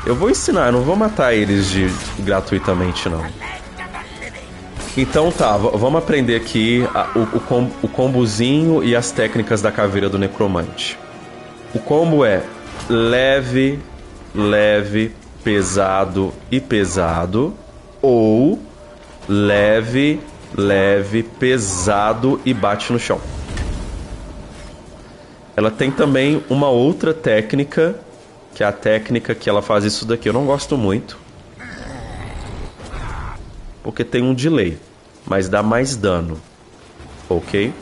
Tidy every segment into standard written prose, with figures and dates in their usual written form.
Eu vou ensinar, eu não vou matar eles gratuitamente, não. Então tá, vamos aprender aqui o combozinho e as técnicas da caveira do necromante. O combo é leve, leve, pesado e pesado, ou leve, leve, pesado e bate no chão. Ela tem também uma outra técnica, que é a técnica que ela faz isso daqui. Eu não gosto muito, porque tem um delay, mas dá mais dano, ok?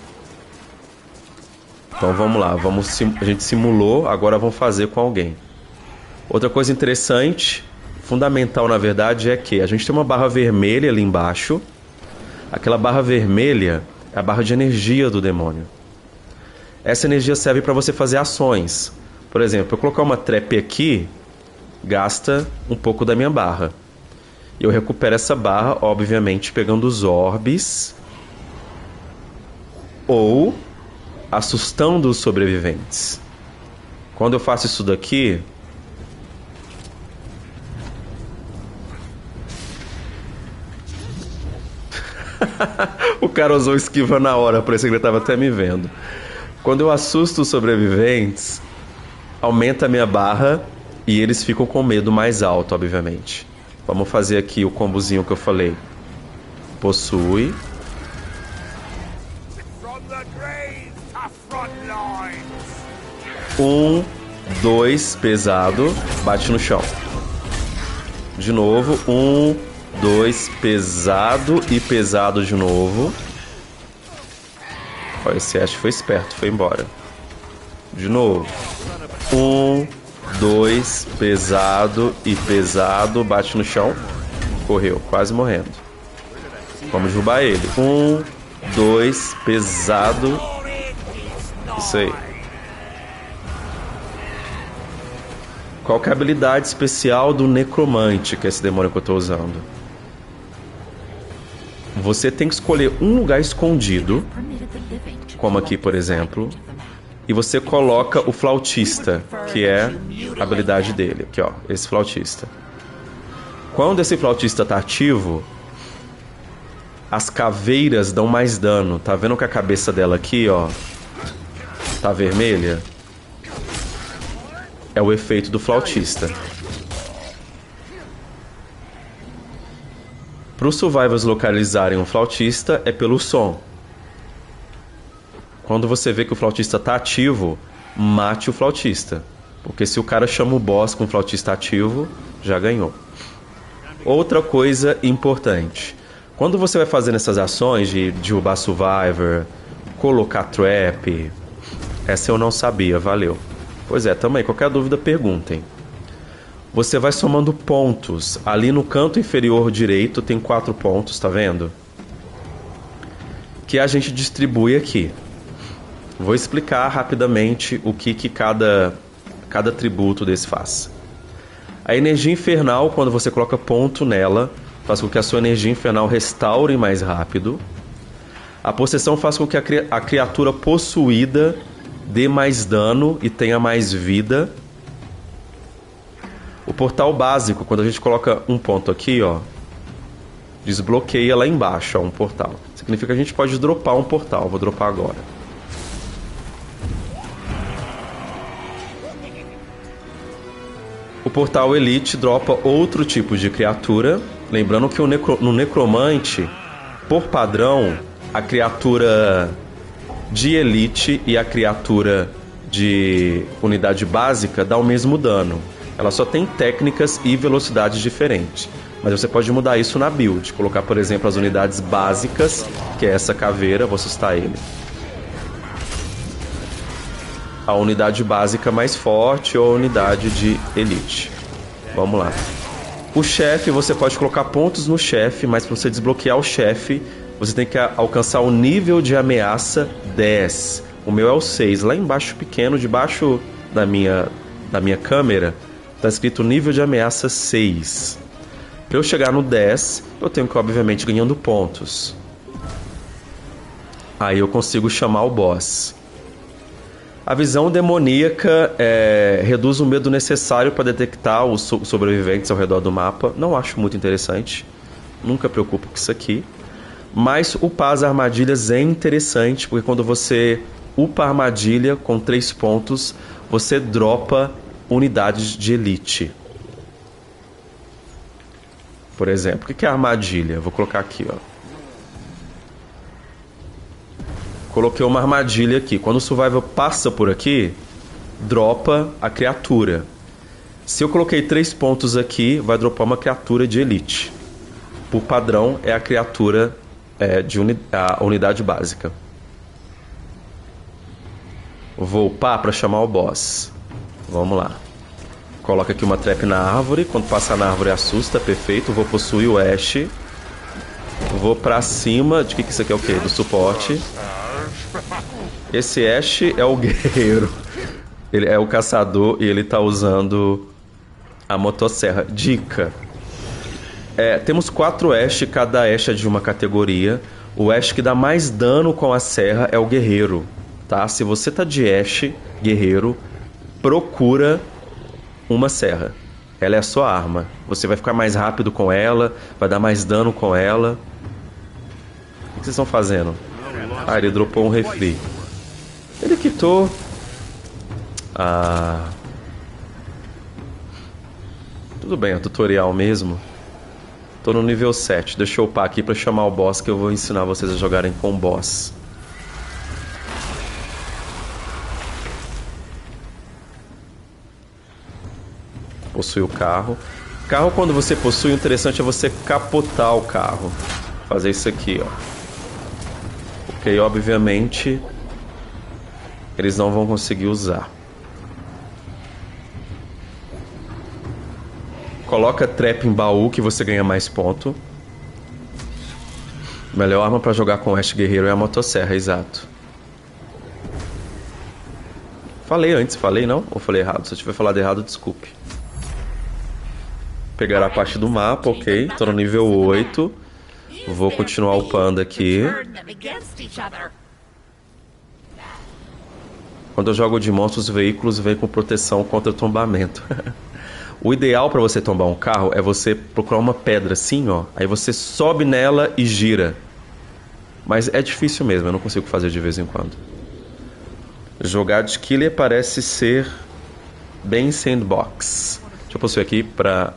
Então vamos lá, a gente simulou, agora vamos fazer com alguém. Outra coisa interessante, fundamental na verdade, é que a gente tem uma barra vermelha ali embaixo. Aquela barra vermelha é a barra de energia do demônio. Essa energia serve para você fazer ações. Por exemplo, eu colocar uma trap aqui, gasta um pouco da minha barra. E eu recupero essa barra, obviamente, pegando os orbes ou assustando os sobreviventes. Quando eu faço isso daqui, o cara usou esquiva na hora, parecia que ele estava até me vendo. Quando eu assusto os sobreviventes, aumenta a minha barra e eles ficam com medo mais alto, obviamente. Vamos fazer aqui o combozinho que eu falei. Possui. Um, dois, pesado, bate no chão. De novo, um, dois, pesado e pesado de novo. Olha, esse Ash foi esperto, foi embora. De novo. Um, dois, pesado e pesado, bate no chão. Correu, quase morrendo. Vamos derrubar ele. Um, dois, pesado. Isso aí. Qual que é a habilidade especial do necromante, que é esse demônio que eu tô usando? Você tem que escolher um lugar escondido, como aqui, por exemplo, e você coloca o flautista, que é a habilidade dele. Aqui, ó, esse flautista. Quando esse flautista tá ativo, as caveiras dão mais dano. Tá vendo que a cabeça dela aqui, ó, tá vermelha? É o efeito do flautista. Para os survivors localizarem um flautista, é pelo som. Quando você vê que o flautista está ativo, mate o flautista. Porque se o cara chama o boss com o flautista ativo, já ganhou. Outra coisa importante. Quando você vai fazendo essas ações de derrubar survivor, colocar trap... Essa eu não sabia, valeu. Pois é, também, qualquer dúvida, perguntem. Você vai somando pontos. Ali no canto inferior direito tem 4 pontos, tá vendo? Que a gente distribui aqui. Vou explicar rapidamente o que cada atributo desse faz. A energia infernal, quando você coloca ponto nela, faz com que a sua energia infernal restaure mais rápido. A possessão faz com que a criatura possuída dê mais dano e tenha mais vida. O portal básico, quando a gente coloca um ponto aqui, ó, desbloqueia lá embaixo, ó, um portal. Significa que a gente pode dropar um portal. Vou dropar agora. O portal Elite dropa outro tipo de criatura. Lembrando que no Necromante, por padrão, a criatura de Elite e a criatura de unidade básica dá o mesmo dano. Ela só tem técnicas e velocidades diferentes. Mas você pode mudar isso na build. Colocar, por exemplo, as unidades básicas, que é essa caveira, vou assustar ele. A unidade básica mais forte ou a unidade de Elite. Vamos lá. O chefe, você pode colocar pontos no chefe, mas para você desbloquear o chefe, você tem que alcançar o nível de ameaça 10. O meu é o 6. Lá embaixo, pequeno, debaixo da minha câmera, está escrito nível de ameaça 6. Para eu chegar no 10, eu tenho que, obviamente, ganhando pontos. Aí eu consigo chamar o boss. A visão demoníaca reduz o medo necessário para detectar os sobreviventes ao redor do mapa. Não acho muito interessante. Nunca preocupo com isso aqui. Mas upar as armadilhas é interessante, porque quando você upa a armadilha com 3 pontos, você dropa unidades de elite. Por exemplo, o que é armadilha? Vou colocar aqui, ó. Coloquei uma armadilha aqui. Quando o survival passa por aqui, dropa a criatura. Se eu coloquei 3 pontos aqui, vai dropar uma criatura de elite. Por padrão, é a criatura a unidade básica. Vou upar para chamar o boss. Vamos lá. Coloca aqui uma trap na árvore. Quando passar na árvore assusta, perfeito. Vou possuir o Ash. Vou pra cima. De que isso aqui é o quê? Do suporte. Esse Ash é o guerreiro. Ele é o caçador e ele tá usando a motosserra. Dica. Temos 4 Ash, cada Ash é de uma categoria. O Ash que dá mais dano com a serra é o guerreiro, tá? Se você tá de Ash, guerreiro, procura uma serra. Ela é a sua arma. Você vai ficar mais rápido com ela, vai dar mais dano com ela. O que vocês estão fazendo? Ah, ele dropou um refri. Ele quitou. Ah. Tudo bem, é tutorial mesmo. Tô no nível 7. Deixa eu upar aqui pra chamar o boss, que eu vou ensinar vocês a jogarem com o boss. Possui o carro. Carro, quando você possui, o interessante é você capotar o carro. Fazer isso aqui, ó. Porque, obviamente, eles não vão conseguir usar. Coloca trap em baú que você ganha mais ponto. Melhor arma pra jogar com Ash Guerreiro é a motosserra, exato. Falei antes, falei não? Ou falei errado? Se eu tiver falado errado, desculpe. Pegar a parte do mapa, ok. Tô no nível 8. Vou continuar upando aqui. Quando eu jogo de monstros, os veículos vêm com proteção contra tombamento. O ideal para você tombar um carro é você procurar uma pedra assim, ó. Aí você sobe nela e gira. Mas é difícil mesmo, eu não consigo fazer de vez em quando. Jogar de killer parece ser bem sandbox. Deixa eu possuir aqui pra...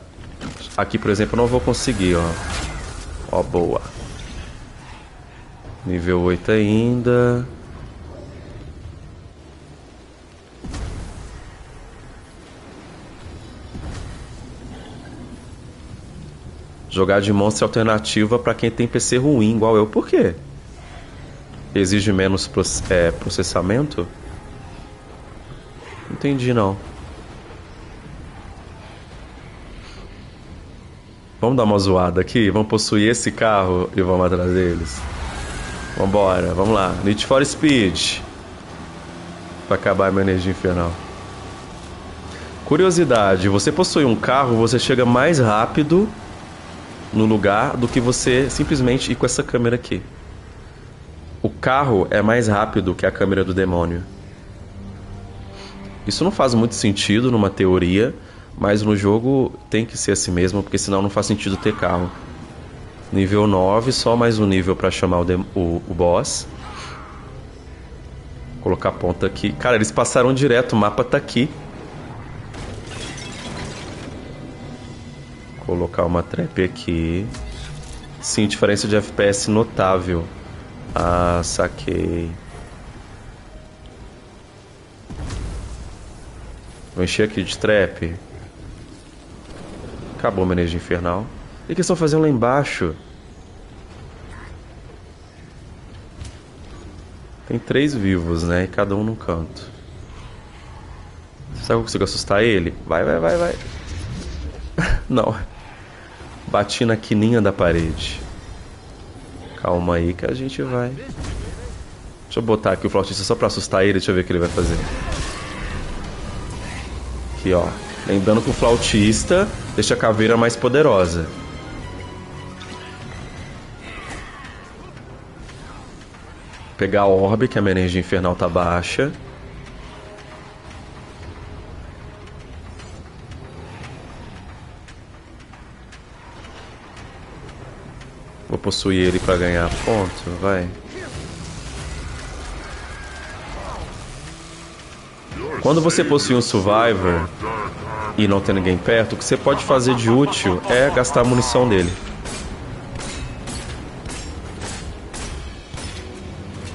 Aqui, por exemplo, eu não vou conseguir, ó. Ó, boa. Nível 8 ainda. Jogar de monstro é alternativa pra quem tem PC ruim, igual eu. Por quê? Exige menos processamento? Não entendi, não. Vamos dar uma zoada aqui? Vamos possuir esse carro e vamos atrás deles? Vambora, vamos lá. Need for Speed. Pra acabar a minha energia infernal. Curiosidade, você possui um carro, você chega mais rápido no lugar do que você simplesmente ir com essa câmera aqui. O carro é mais rápido que a câmera do demônio. Isso não faz muito sentido numa teoria, mas no jogo tem que ser assim mesmo, porque senão não faz sentido ter carro. Nível 9, só mais um nível pra chamar o boss. Vou colocar a ponta aqui. Cara, eles passaram direto, o mapa tá aqui. Colocar uma trap aqui. Sim, diferença de FPS notável. Ah, saquei. Vou encher aqui de trap. Acabou a energia infernal. O que eles estão fazendo lá embaixo? Tem 3 vivos, né? E cada um num canto. Será que eu consigo assustar ele? Vai, vai, vai, vai. Não. Bati na quininha da parede. Calma aí que a gente vai. Deixa eu botar aqui o flautista só pra assustar ele. Deixa eu ver o que ele vai fazer. Aqui, ó. Lembrando que o flautista deixa a caveira mais poderosa. Pegar a orbe, que a minha energia infernal tá baixa. possuir ele pra ganhar ponto, vai. Quando você possui um Survivor e não tem ninguém perto, o que você pode fazer de útil é gastar a munição dele.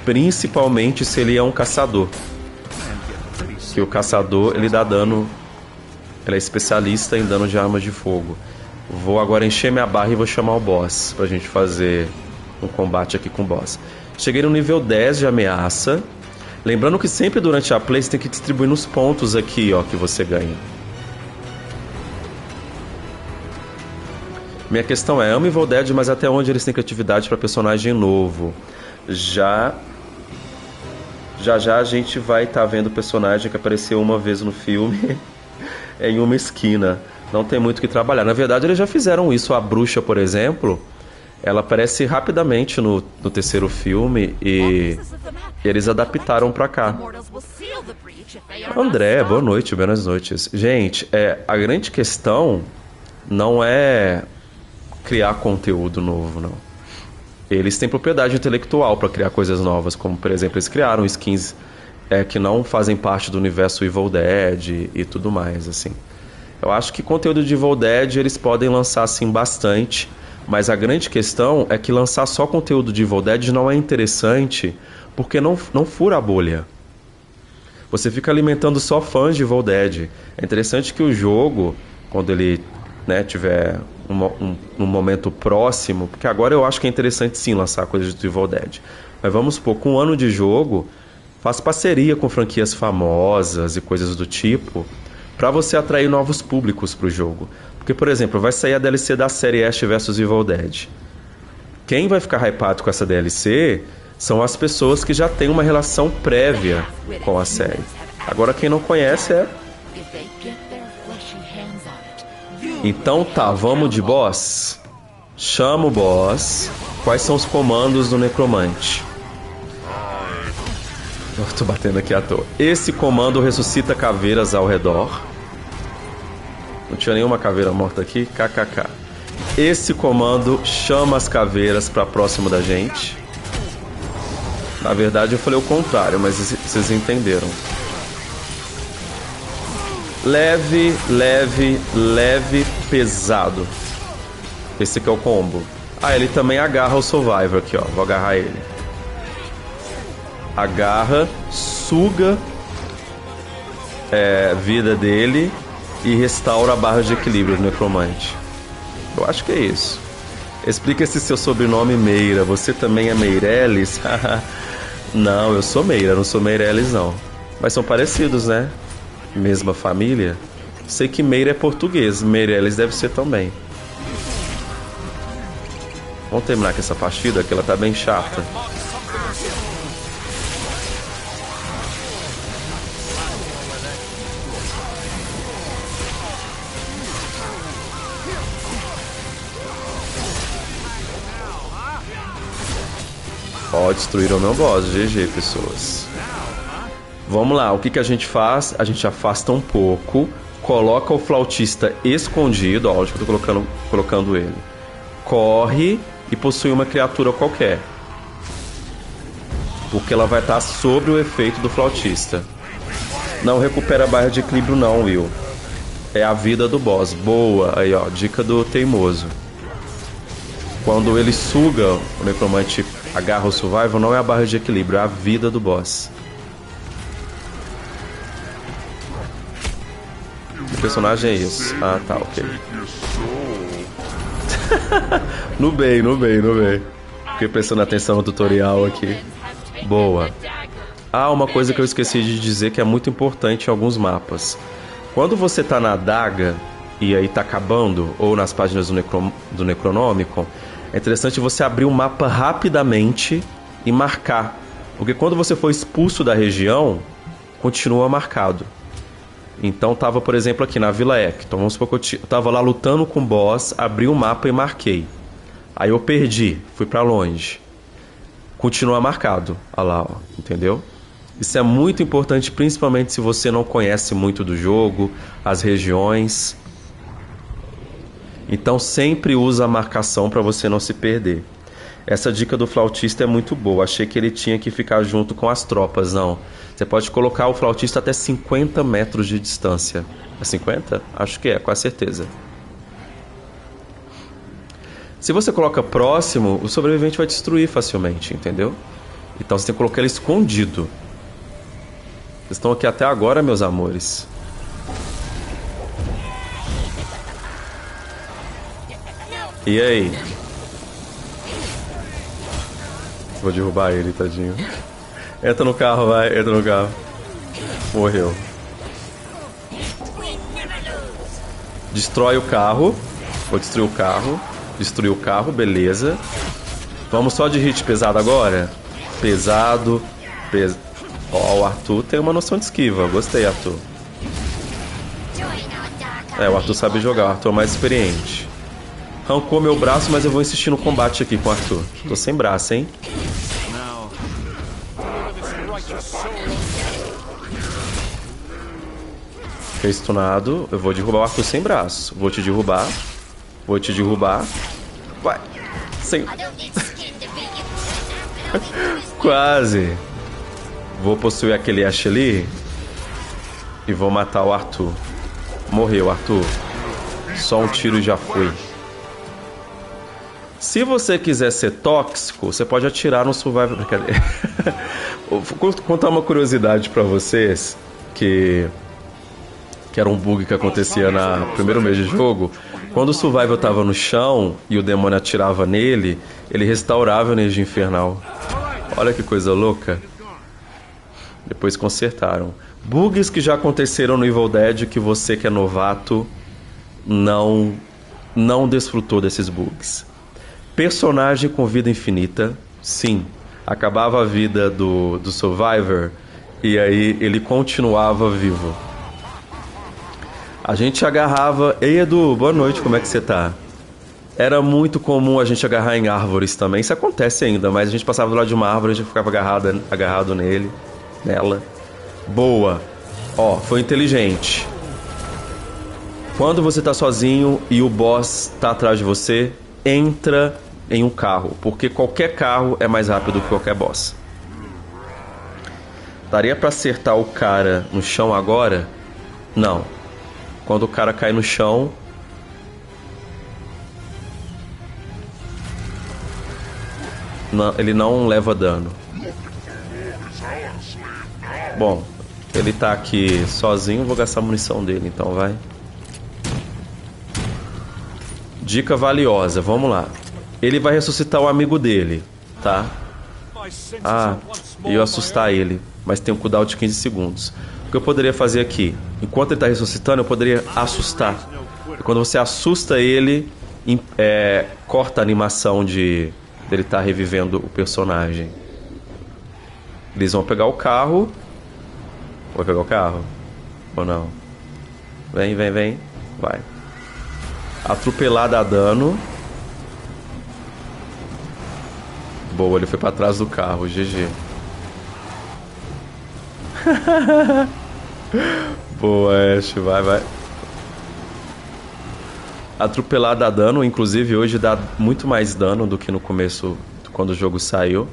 Principalmente se ele é um caçador. Que o caçador, ele dá dano. Ele é especialista em dano de armas de fogo. Vou agora encher minha barra e vou chamar o boss pra gente fazer um combate aqui com o boss. Cheguei no nível 10 de ameaça. Lembrando que sempre durante a play você tem que distribuir nos pontos aqui, ó, que você ganha. Minha questão é, amo Evil Dead, mas até onde eles têm criatividade pra personagem novo? Já a gente vai estar vendo o personagem que apareceu uma vez no filme em uma esquina. Não tem muito o que trabalhar. Na verdade, eles já fizeram isso. A bruxa, por exemplo, ela aparece rapidamente no terceiro filme e eles adaptaram pra cá. André, boa noite, boas noites. Gente, a grande questão não é criar conteúdo novo, não. Eles têm propriedade intelectual para criar coisas novas, como, por exemplo, eles criaram skins que não fazem parte do universo Evil Dead e tudo mais, assim. Eu acho que conteúdo de Evil Dead eles podem lançar, assim, bastante, mas a grande questão é que lançar só conteúdo de Evil Dead não é interessante, porque não fura a bolha. Você fica alimentando só fãs de Evil Dead. É interessante que o jogo, quando ele, né, tiver um momento próximo, porque agora eu acho que é interessante sim lançar coisas do Evil Dead, mas vamos supor, com um ano de jogo, faz parceria com franquias famosas e coisas do tipo, pra você atrair novos públicos pro jogo. Porque, por exemplo, vai sair a DLC da série Ash vs Evil Dead. Quem vai ficar hypado com essa DLC são as pessoas que já têm uma relação prévia com a série. Agora quem não conhece Então tá, vamos de boss? Chama o boss. Quais são os comandos do necromante? Eu tô batendo aqui à toa. Esse comando ressuscita caveiras ao redor. Não tinha nenhuma caveira morta aqui. KKK. Esse comando chama as caveiras pra próximo da gente. Na verdade eu falei o contrário, mas vocês entenderam. Leve, leve, leve, pesado. Esse aqui é o combo. Ah, ele também agarra o Survivor aqui, ó. Vou agarrar ele. Agarra, suga vida dele e restaura a barra de equilíbrio do necromante. Eu acho que é isso. Explica esse seu sobrenome, Meira. Você também é Meirelles? Não, eu sou Meira, não sou Meirelles não. Mas são parecidos, né? Mesma família. Sei que Meira é português, Meirelles deve ser também. Vamos terminar com essa partida, que ela tá bem chata. Ó, destruíram o meu boss, GG, pessoas. Vamos lá, o que a gente faz? A gente afasta um pouco, coloca o flautista escondido, ó, onde que eu tô colocando ele. Corre e possui uma criatura qualquer. Porque ela vai estar sob o efeito do flautista. Não recupera a barra de equilíbrio não, Will. É a vida do boss. Boa, aí ó, dica do teimoso. Quando ele suga, o necromante agarra o survival, não é a barra de equilíbrio, é a vida do boss. Que personagem é isso? Ah, tá, ok. No bem. Fiquei prestando atenção no tutorial aqui. Boa. Ah, uma coisa que eu esqueci de dizer que é muito importante em alguns mapas. Quando você tá na adaga e aí tá acabando, ou nas páginas do Necronomicon, é interessante você abrir o mapa rapidamente e marcar. Porque quando você for expulso da região, continua marcado. Então tava, por exemplo, aqui na Vila Ecton. Vamos supor que eu tava lá lutando com o boss, abri o mapa e marquei. Aí eu perdi, fui pra longe. Continua marcado. Olha lá, ó, entendeu? Isso é muito importante, principalmente se você não conhece muito do jogo, as regiões. Então sempre usa a marcação para você não se perder. Essa dica do flautista é muito boa. Achei que ele tinha que ficar junto com as tropas, não. Você pode colocar o flautista até 50 metros de distância. É 50? Acho que é, com certeza. Se você coloca próximo, o sobrevivente vai destruir facilmente, entendeu? Então você tem que colocar ele escondido. Vocês estão aqui até agora, meus amores. E aí? Vou derrubar ele, tadinho. Entra no carro, vai. Entra no carro. Morreu. Destrói o carro. Vou destruir o carro. Destruir o carro, beleza. Vamos só de hit pesado agora? Pesado. Ó, o Arthur tem uma noção de esquiva. Gostei, Arthur. É, o Arthur sabe jogar. O Arthur é mais experiente. Arrancou meu braço, mas eu vou insistir no combate aqui com o Arthur. Tô sem braço, hein? Fiquei stunado. Eu vou derrubar o Arthur sem braço. Vou te derrubar. Vou te derrubar. Vai. Sem... Quase. Vou possuir aquele Ash ali. E vou matar o Arthur. Morreu, Arthur. Só um tiro e já foi. Se você quiser ser tóxico, você pode atirar no Survivor. Brincadeira. Vou contar uma curiosidade pra vocês. Que era um bug que acontecia no primeiro mês de jogo. Quando o Survivor tava no chão e o demônio atirava nele, ele restaurava a energia infernal. Olha que coisa louca. Depois consertaram. Bugs que já aconteceram no Evil Dead que você que é novato não desfrutou desses bugs. Personagem com vida infinita. Sim, acabava a vida do Survivor e aí ele continuava vivo. A gente agarrava... Ei, Edu, boa noite, como é que você tá? Era muito comum a gente agarrar em árvores também. Isso acontece ainda, mas a gente passava do lado de uma árvore e a gente ficava agarrado nela. Boa. Ó, foi inteligente. Quando você tá sozinho e o boss tá atrás de você, entra em um carro, porque qualquer carro é mais rápido que qualquer boss. Daria pra acertar o cara no chão agora? Não. Quando o cara cai no chão... ele não leva dano. Bom, ele tá aqui sozinho, vou gastar a munição dele, então vai. Dica valiosa, vamos lá. Ele vai ressuscitar o amigo dele, tá? Ah, eu assustar ele, mas tem um cooldown de 15 segundos. O que eu poderia fazer aqui? Enquanto ele tá ressuscitando, eu poderia assustar. E quando você assusta ele, corta a animação dele tá revivendo o personagem. Eles vão pegar o carro. Vai pegar o carro? Ou não? Vem. Vai. Atropelar dá dano. Boa, ele foi pra trás do carro. GG. Boa, Ash. Vai. Atropelar dá dano. Inclusive, hoje dá muito mais dano do que no começo, quando o jogo saiu.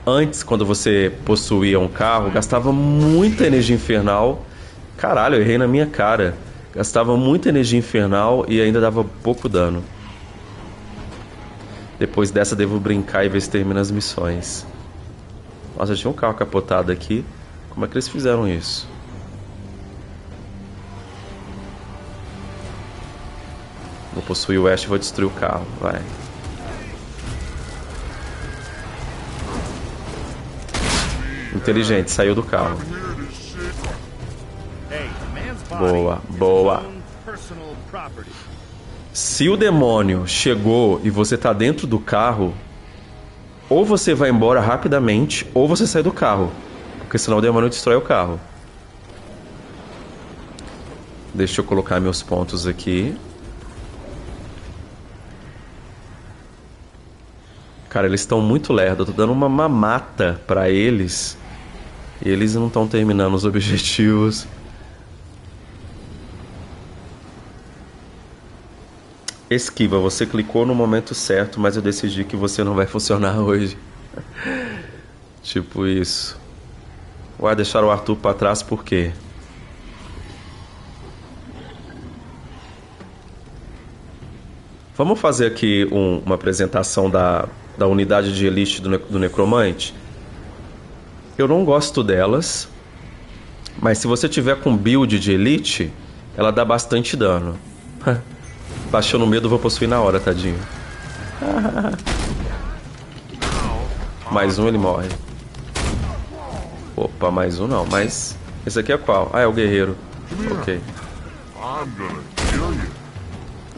Antes, quando você possuía um carro, gastava muita energia infernal. Caralho, eu errei na minha cara. Gastava muita energia infernal e ainda dava pouco dano. Depois dessa, devo brincar e ver se termina as missões. Nossa, tinha um carro capotado aqui. Como é que eles fizeram isso? Vou possuir o Ash e vou destruir o carro. Vai. Inteligente, saiu do carro. Boa. Se o demônio chegou e você tá dentro do carro, ou você vai embora rapidamente, ou você sai do carro. Porque senão o demônio destrói o carro. Deixa eu colocar meus pontos aqui. Cara, eles estão muito lerdos. Eu tô dando uma mamata pra eles. E eles não estão terminando os objetivos. Esquiva, você clicou no momento certo, mas eu decidi que você não vai funcionar hoje. Tipo isso. Vai deixar o Arthur pra trás por quê? Vamos fazer aqui uma apresentação da unidade de elite do Necromante. Eu não gosto delas, mas se você tiver com build de elite, ela dá bastante dano. Baixou no medo, vou possuir na hora, tadinho. Mais um, ele morre. Opa, mais um não, mas... Esse aqui é qual? Ah, é o guerreiro. Ok.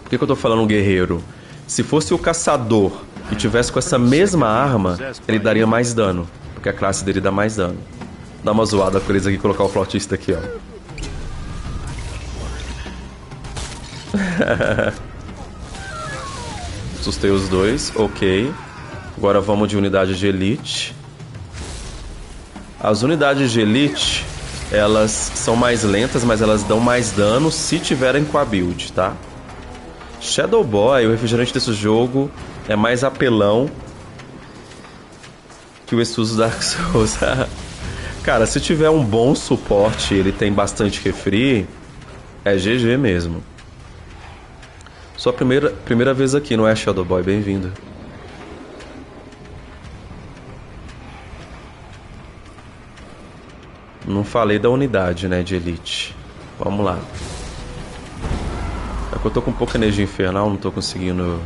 Por que eu tô falando guerreiro? Se fosse o caçador e tivesse com essa mesma arma, ele daria mais dano. Porque a classe dele dá mais dano. Dá uma zoada com eles aqui e colocar o flautista aqui, ó. Assustei os dois, ok. Agora vamos de unidade de elite. As unidades de elite, elas são mais lentas, mas elas dão mais dano se tiverem com a build, tá? Shadow Boy, o refrigerante desse jogo, é mais apelão que o Exuso Dark Souls. Cara, se tiver um bom suporte, ele tem bastante refri, é GG mesmo. Sua primeira vez aqui, não é, Shadow Boy? Bem-vindo. Não falei da unidade, né, de elite. Vamos lá. É que eu tô com pouca energia infernal, não tô conseguindo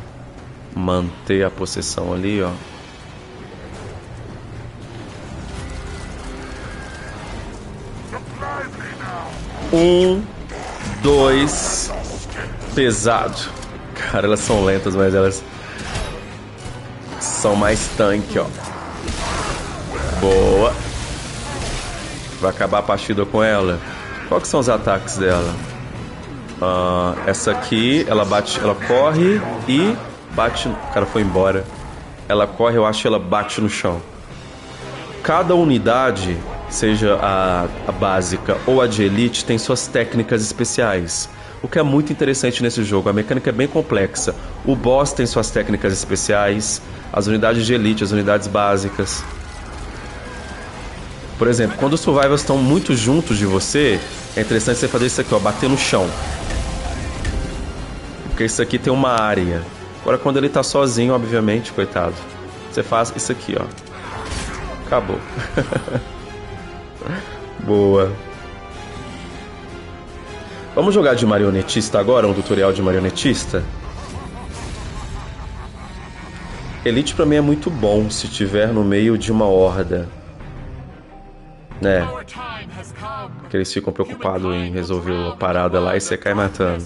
manter a possessão ali, ó. Um, dois, pesado. Cara, elas são lentas, mas elas são mais tanque, ó. Boa. Vai acabar a partida com ela. Qual que são os ataques dela? Essa aqui, ela bate, ela corre e bate. O cara foi embora. Ela corre, eu acho, ela bate no chão. Cada unidade, seja a básica ou a de elite, tem suas técnicas especiais. O que é muito interessante nesse jogo, a mecânica é bem complexa. O boss tem suas técnicas especiais, as unidades de elite, as unidades básicas. Por exemplo, quando os survivors estão muito juntos de você, é interessante você fazer isso aqui, ó, bater no chão. Porque isso aqui tem uma área. Agora quando ele tá sozinho, obviamente, coitado, você faz isso aqui, ó. Acabou. Boa. Vamos jogar de marionetista agora, um tutorial de marionetista? Elite pra mim é muito bom se tiver no meio de uma horda. Né? Porque eles ficam preocupados em resolver a parada lá e você cai matando.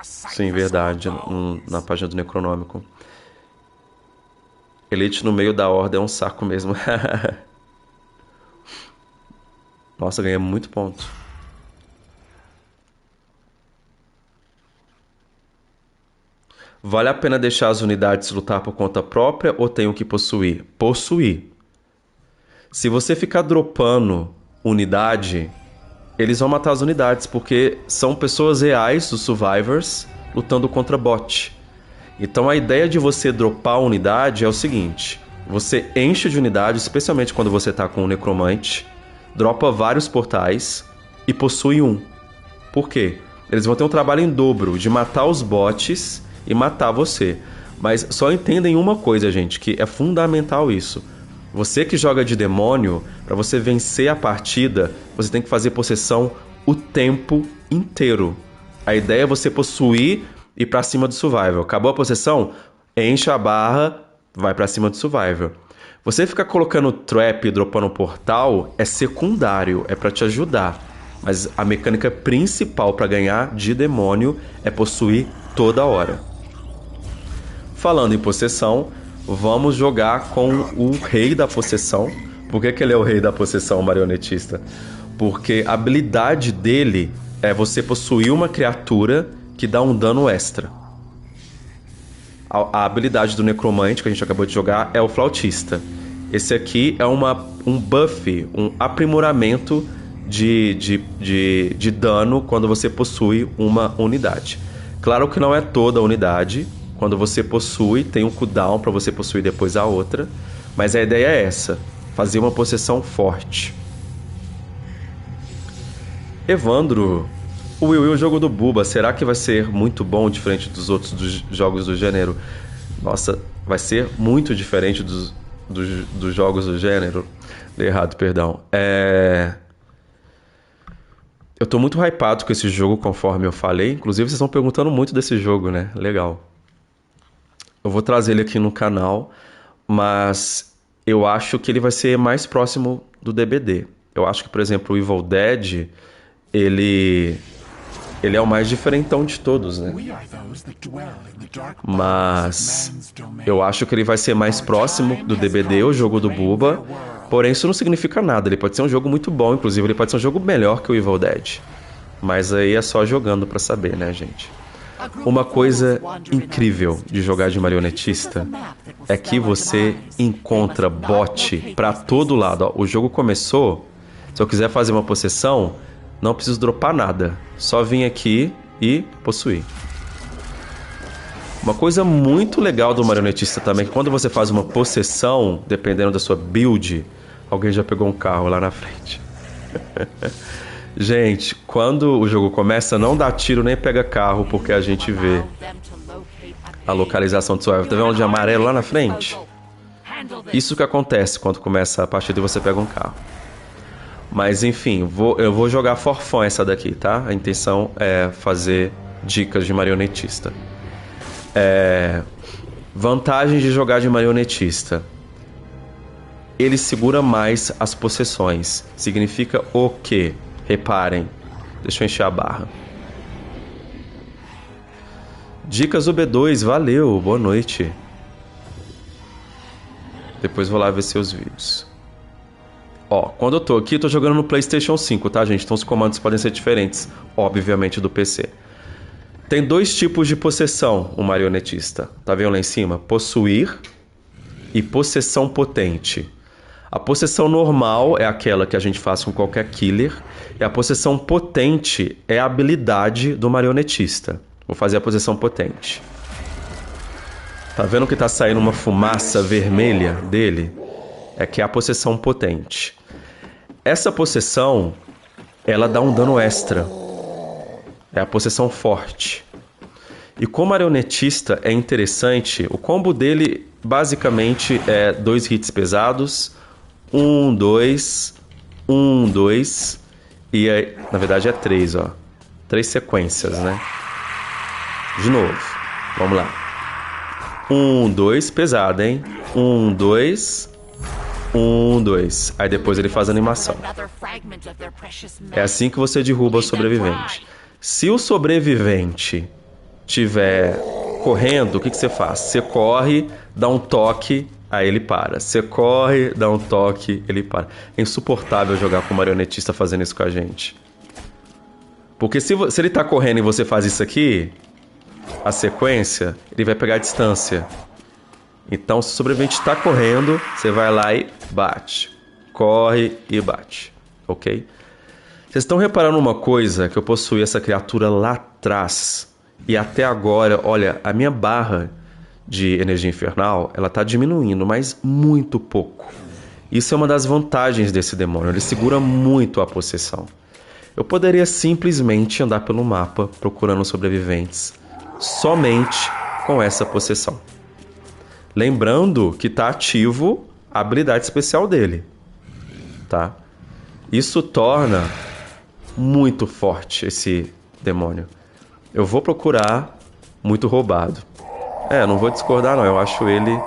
Sim, verdade. Na página do Necronômico. Elite no meio da horda é um saco mesmo. Nossa, ganhei muito ponto. Vale a pena deixar as unidades lutar por conta própria ou tenho que possuir? Possuir. Se você ficar dropando unidade, eles vão matar as unidades, porque são pessoas reais, os survivors, lutando contra bot. Então a ideia de você dropar a unidade é o seguinte: você enche de unidades, especialmente quando você está com um necromante, dropa vários portais e possui um. Por quê? Eles vão ter um trabalho em dobro de matar os bots e matar você. Mas só entendem uma coisa, gente, que é fundamental isso. Você que joga de demônio, para você vencer a partida, você tem que fazer possessão o tempo inteiro. A ideia é você possuir e ir pra cima do survival. Acabou a possessão? Enche a barra, vai pra cima do survival. Você ficar colocando trap e dropando portal é secundário, é pra te ajudar. Mas a mecânica principal pra ganhar de demônio é possuir toda hora. Falando em possessão, vamos jogar com o rei da possessão. Por que ele é o rei da possessão, o marionetista? Porque a habilidade dele é você possuir uma criatura que dá um dano extra. A habilidade do necromante, que a gente acabou de jogar, é o flautista. Esse aqui é um buff, um aprimoramento de dano quando você possui uma unidade. Claro que não é toda a unidade. Quando você possui, tem um cooldown para você possuir depois a outra. Mas a ideia é essa, fazer uma possessão forte. Evandro, o jogo do Bubba, será que vai ser muito bom, diferente dos outros jogos do gênero? Nossa, vai ser muito diferente dos jogos do gênero. Dei errado, perdão. Eu tô muito hypado com esse jogo, conforme eu falei. Inclusive, vocês estão perguntando muito desse jogo, né? Legal. Eu vou trazer ele aqui no canal, mas eu acho que ele vai ser mais próximo do DBD. Eu acho que, por exemplo, o Evil Dead, ele é o mais diferentão de todos, né? Mas eu acho que ele vai ser mais próximo do DBD, o jogo do Bubba. Porém, isso não significa nada. Ele pode ser um jogo muito bom, inclusive ele pode ser um jogo melhor que o Evil Dead. Mas aí é só jogando pra saber, né, gente? Uma coisa incrível de jogar de marionetista é que você encontra bot pra todo lado. Ó, o jogo começou, se eu quiser fazer uma possessão, não preciso dropar nada. Só vir aqui e possuir. Uma coisa muito legal do marionetista também é que quando você faz uma possessão, dependendo da sua build... Alguém já pegou um carro lá na frente. Gente, quando o jogo começa, não dá tiro nem pega carro, porque a gente vê a localização do seu alvo. Tá vendo de amarelo lá na frente? Isso que acontece quando começa a partida e você pega um carro. Mas enfim, eu vou jogar for fun essa daqui, tá? A intenção é fazer dicas de marionetista. Vantagens de jogar de marionetista. Ele segura mais as possessões. Significa o quê? Reparem. Deixa eu encher a barra. Dicas do B2, valeu, boa noite. Depois vou lá ver seus vídeos. Ó, quando eu tô aqui, eu tô jogando no PlayStation 5, tá, gente? Então os comandos podem ser diferentes, obviamente, do PC. Tem dois tipos de possessão, o marionetista. Tá vendo lá em cima? Possuir e possessão potente. A possessão normal é aquela que a gente faz com qualquer killer. E a possessão potente é a habilidade do marionetista. Vou fazer a possessão potente. Tá vendo que tá saindo uma fumaça vermelha dele? É que é a possessão potente. Essa possessão, ela dá um dano extra. É a possessão forte. E com o marionetista é interessante. O combo dele basicamente é 2 hits pesados. 1, 2, 1, 2. E aí, na verdade é 3, ó. 3 sequências, né? De novo. Vamos lá. 1, 2, pesado, hein? 1, 2, 1, 2. Aí depois ele faz a animação. É assim que você derruba o sobrevivente. Se o sobrevivente tiver correndo, o que você faz? Você corre, dá um toque, aí ele para. Você corre, dá um toque, ele para. É insuportável jogar com o marionetista fazendo isso com a gente. Porque se ele tá correndo e você faz isso aqui, a sequência, ele vai pegar a distância. Então, se o sobrevivente está correndo, você vai lá e bate. Corre e bate. Ok? Vocês estão reparando uma coisa? Que eu possuí essa criatura lá atrás. E até agora, olha, a minha barra de energia infernal, ela está diminuindo, mas muito pouco. Isso é uma das vantagens desse demônio. Ele segura muito a possessão. Eu poderia simplesmente andar pelo mapa procurando sobreviventes somente com essa possessão. Lembrando que está ativo a habilidade especial dele, tá? Isso torna muito forte esse demônio. Eu vou procurar muito roubado. Não vou discordar não, eu acho ele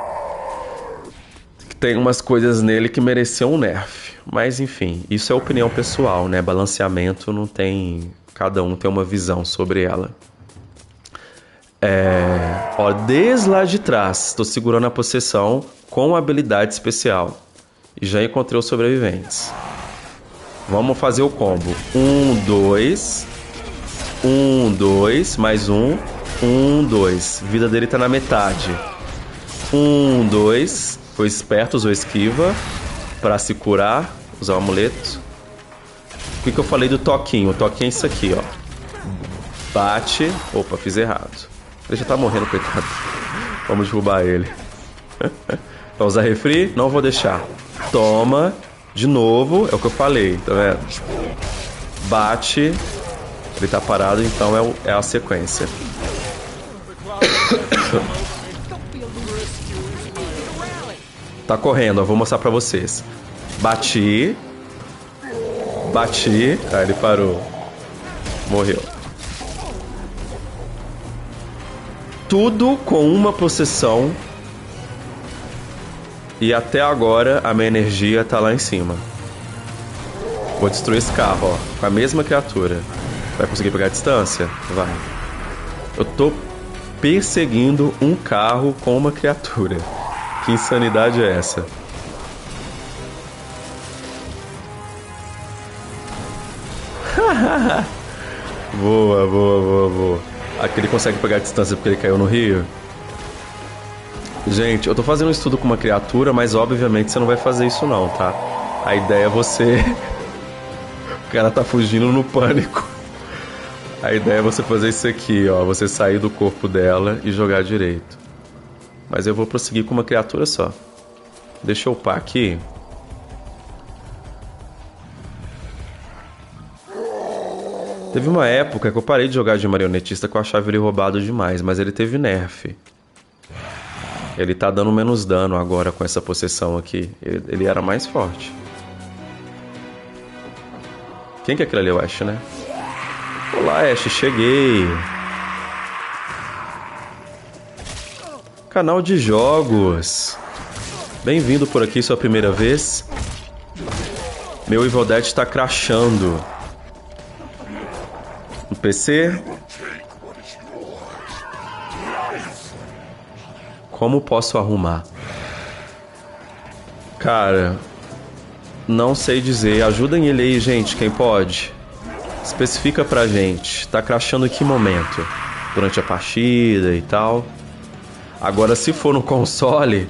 que tem umas coisas nele que mereciam um nerf. Mas enfim, isso é opinião pessoal, né? Balanceamento não tem... Cada um tem uma visão sobre ela. Ó, desde lá de trás, estou segurando a possessão com habilidade especial. E já encontrei os sobreviventes. Vamos fazer o combo. 1, 2. 1, 2. Mais 1. 1, 2. Vida dele tá na metade. 1, 2. Foi esperto, usou esquiva para se curar. Usar o amuleto. que eu falei do toquinho? O toquinho é isso aqui, ó. Bate. Opa, fiz errado. Ele já tá morrendo, coitado. Vamos derrubar ele. Vai usar refri? Não vou deixar. Toma. De novo. É o que eu falei, tá vendo? Bate. Ele tá parado, então é a sequência. Tá correndo, ó. Vou mostrar pra vocês. Bati. Bati. Ah, ele parou. Morreu. Tudo com uma possessão. E até agora a minha energia tá lá em cima. Vou destruir esse carro, ó. Com a mesma criatura. Vai conseguir pegar a distância? Vai. Eu tô perseguindo um carro com uma criatura. Que insanidade é essa? Boa, boa, boa, boa. Aqui ele consegue pegar a distância porque ele caiu no rio. Gente, eu tô fazendo um estudo com uma criatura, mas obviamente você não vai fazer isso não, tá? A ideia é você... O cara tá fugindo no pânico. A ideia é você fazer isso aqui, ó. Você sair do corpo dela e jogar direito. Mas eu vou prosseguir com uma criatura só. Deixa eu upar aqui. Teve uma época que eu parei de jogar de marionetista que eu achava ele roubado demais, mas ele teve nerf. Ele tá dando menos dano agora com essa possessão aqui. Ele era mais forte. Quem que é aquele ali? O Ash, né? Olá, Ash, cheguei. Canal de jogos. Bem-vindo por aqui, sua primeira vez. Meu Evil Dead tá crashando. No PC. Como posso arrumar? Cara, não sei dizer. Ajudem ele aí, gente, quem pode. Especifica pra gente. Tá crashando em que momento? Durante a partida e tal. Agora, se for no console...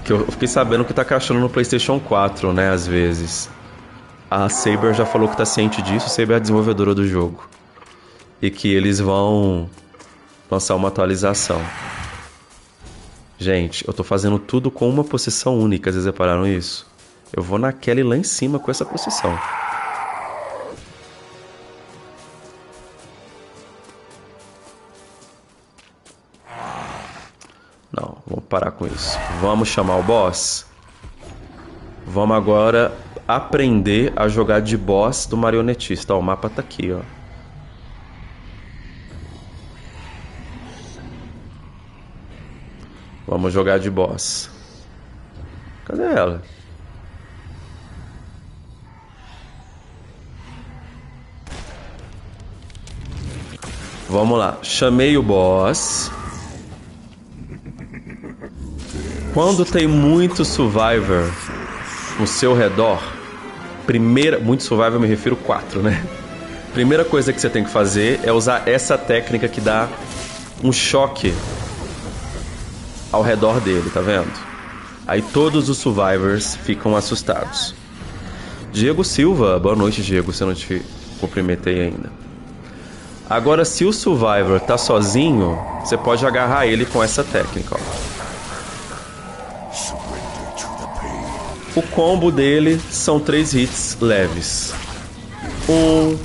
Que eu fiquei sabendo que tá crashando no PlayStation 4, né, às vezes. A Saber já falou que tá ciente disso. A Saber é a desenvolvedora do jogo. E que eles vão lançar uma atualização. Gente, eu tô fazendo tudo com uma possessão única. Vocês repararam isso? Eu vou na Kelly lá em cima com essa possessão. Não, vamos parar com isso. Vamos chamar o boss? Vamos agora aprender a jogar de boss do marionetista. Ó, o mapa tá aqui, ó. Vamos jogar de boss. Cadê ela? Vamos lá. Chamei o boss. Quando tem muito survivor no seu redor, muito survivor eu me refiro 4, né? Primeira coisa que você tem que fazer é usar essa técnica que dá um choque ao redor dele, tá vendo? Aí todos os survivors ficam assustados. Diego Silva, boa noite, Diego, se eu não te cumprimentei ainda. Agora, se o survivor tá sozinho, você pode agarrar ele com essa técnica, ó. O combo dele são 3 hits leves. 1,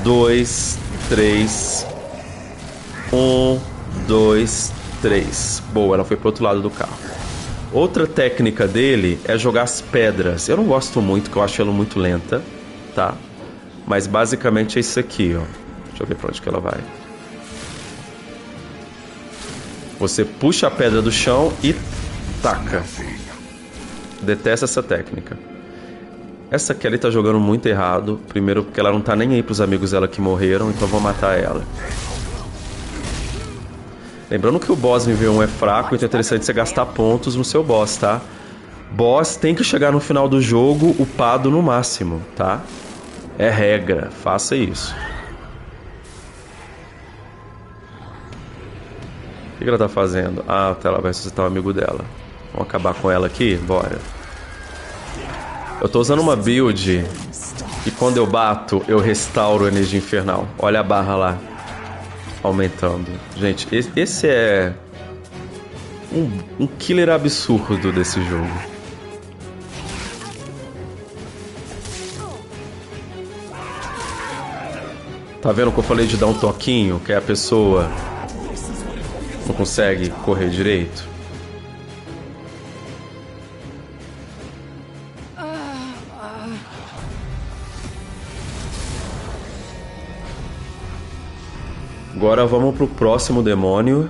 2, 3. 1, 2, 3. Boa, ela foi pro outro lado do carro. Outra técnica dele é jogar as pedras. Eu não gosto muito, porque eu acho ela muito lenta, tá? Mas basicamente é isso aqui, ó. Deixa eu ver pra onde que ela vai. Você puxa a pedra do chão e taca. Detesto essa técnica. Essa Kelly tá jogando muito errado. Primeiro porque ela não tá nem aí pros amigos dela que morreram, então eu vou matar ela. Lembrando que o boss nível 1 é fraco, então é interessante você gastar pontos no seu boss, tá? Boss tem que chegar no final do jogo upado no máximo, tá? É regra, faça isso. O que ela tá fazendo? Ah, tá, ela vai ressuscitar um amigo dela. Vamos acabar com ela aqui? Bora. Eu tô usando uma build E quando eu bato, eu restauro a energia infernal. Olha a barra lá, aumentando. Gente, esse é um killer absurdo desse jogo. Tá vendo que eu falei de dar um toquinho? Que a pessoa não consegue correr direito? Agora vamos pro próximo demônio.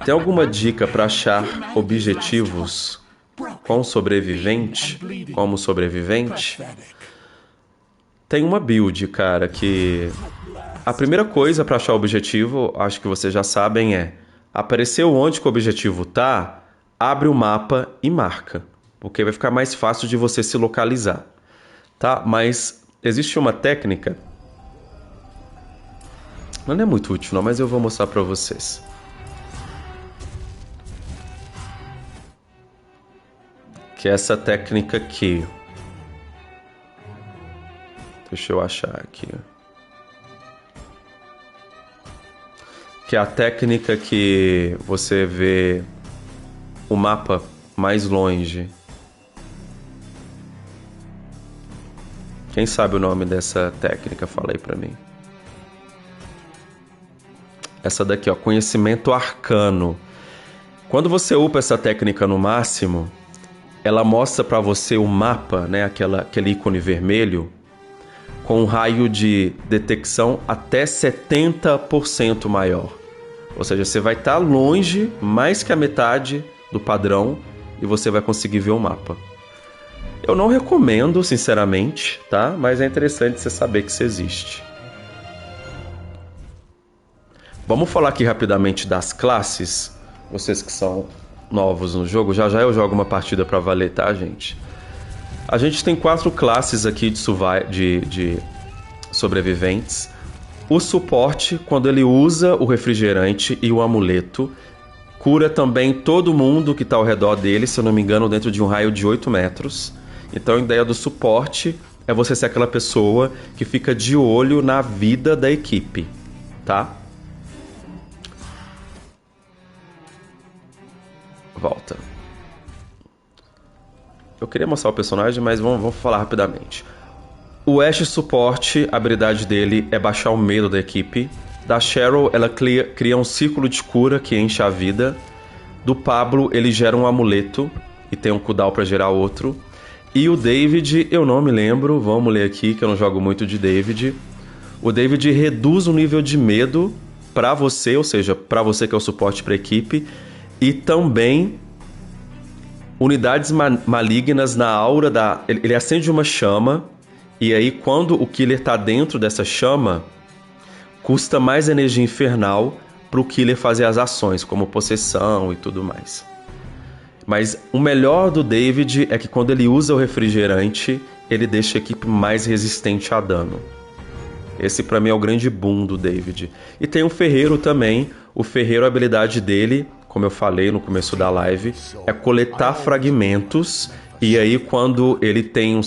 Tem alguma dica para achar objetivos com sobrevivente? Como sobrevivente? Tem uma build, cara, que... A primeira coisa para achar o objetivo, acho que vocês já sabem, é... Apareceu onde que o objetivo tá, abre o mapa e marca. Porque vai ficar mais fácil de você se localizar. Tá? Mas existe uma técnica... Não é muito útil não, mas eu vou mostrar para vocês. Que é essa técnica aqui. Deixa eu achar aqui. Que é a técnica que você vê o mapa mais longe. Quem sabe o nome dessa técnica? Fala aí pra mim. Essa daqui, ó, conhecimento arcano. Quando você upa essa técnica no máximo, ela mostra pra você o mapa, né, aquele ícone vermelho, com um raio de detecção até 70% maior. Ou seja, você vai estar longe, mais que a metade do padrão, e você vai conseguir ver o mapa. Eu não recomendo, sinceramente, tá? Mas é interessante você saber que isso existe. Vamos falar aqui rapidamente das classes. Vocês que são novos no jogo, já já eu jogo uma partida pra valer, tá, gente? A gente tem 4 classes aqui de sobreviventes. O suporte, quando ele usa o refrigerante e o amuleto, cura também todo mundo que está ao redor dele, se eu não me engano, dentro de um raio de 8 metros. Então a ideia do suporte é você ser aquela pessoa que fica de olho na vida da equipe, tá? Volta. Eu queria mostrar o personagem, mas vamos falar rapidamente. O Ash suporte, a habilidade dele é baixar o medo da equipe. Da Cheryl, ela cria um círculo de cura que enche a vida. Do Pablo, ele gera um amuleto e tem um cooldown para gerar outro. E o David, eu não me lembro, vamos ler aqui que eu não jogo muito de David. O David reduz o nível de medo para você, ou seja, para você que é o suporte para a equipe. E também unidades malignas na aura da... Ele acende uma chama, e aí quando o killer tá dentro dessa chama, custa mais energia infernal pro killer fazer as ações, como possessão e tudo mais. Mas o melhor do David é que quando ele usa o refrigerante, ele deixa a equipe mais resistente a dano. Esse pra mim é o grande boom do David. E tem o Ferreiro também. O Ferreiro, a habilidade dele, como eu falei no começo da live, é coletar fragmentos. E aí quando ele tem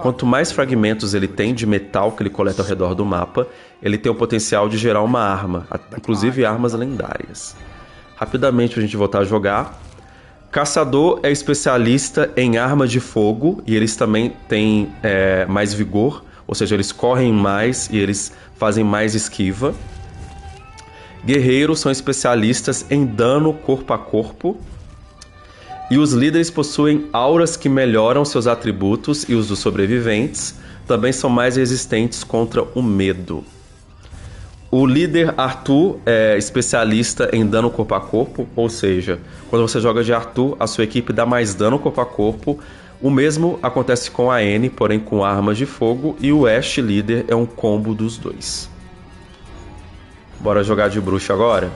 quanto mais fragmentos ele tem de metal que ele coleta ao redor do mapa, ele tem o potencial de gerar uma arma, inclusive armas lendárias. Rapidamente pra gente voltar a jogar. Caçador é especialista em arma de fogo e eles também têm mais vigor, ou seja, eles correm mais e eles fazem mais esquiva. Guerreiros são especialistas em dano corpo a corpo. E os líderes possuem auras que melhoram seus atributos, e os dos sobreviventes também são mais resistentes contra o medo. O líder Arthur é especialista em dano corpo a corpo, ou seja, quando você joga de Arthur, a sua equipe dá mais dano corpo a corpo. O mesmo acontece com a Anne, porém com armas de fogo, e o Ash líder é um combo dos dois. Bora jogar de bruxa agora?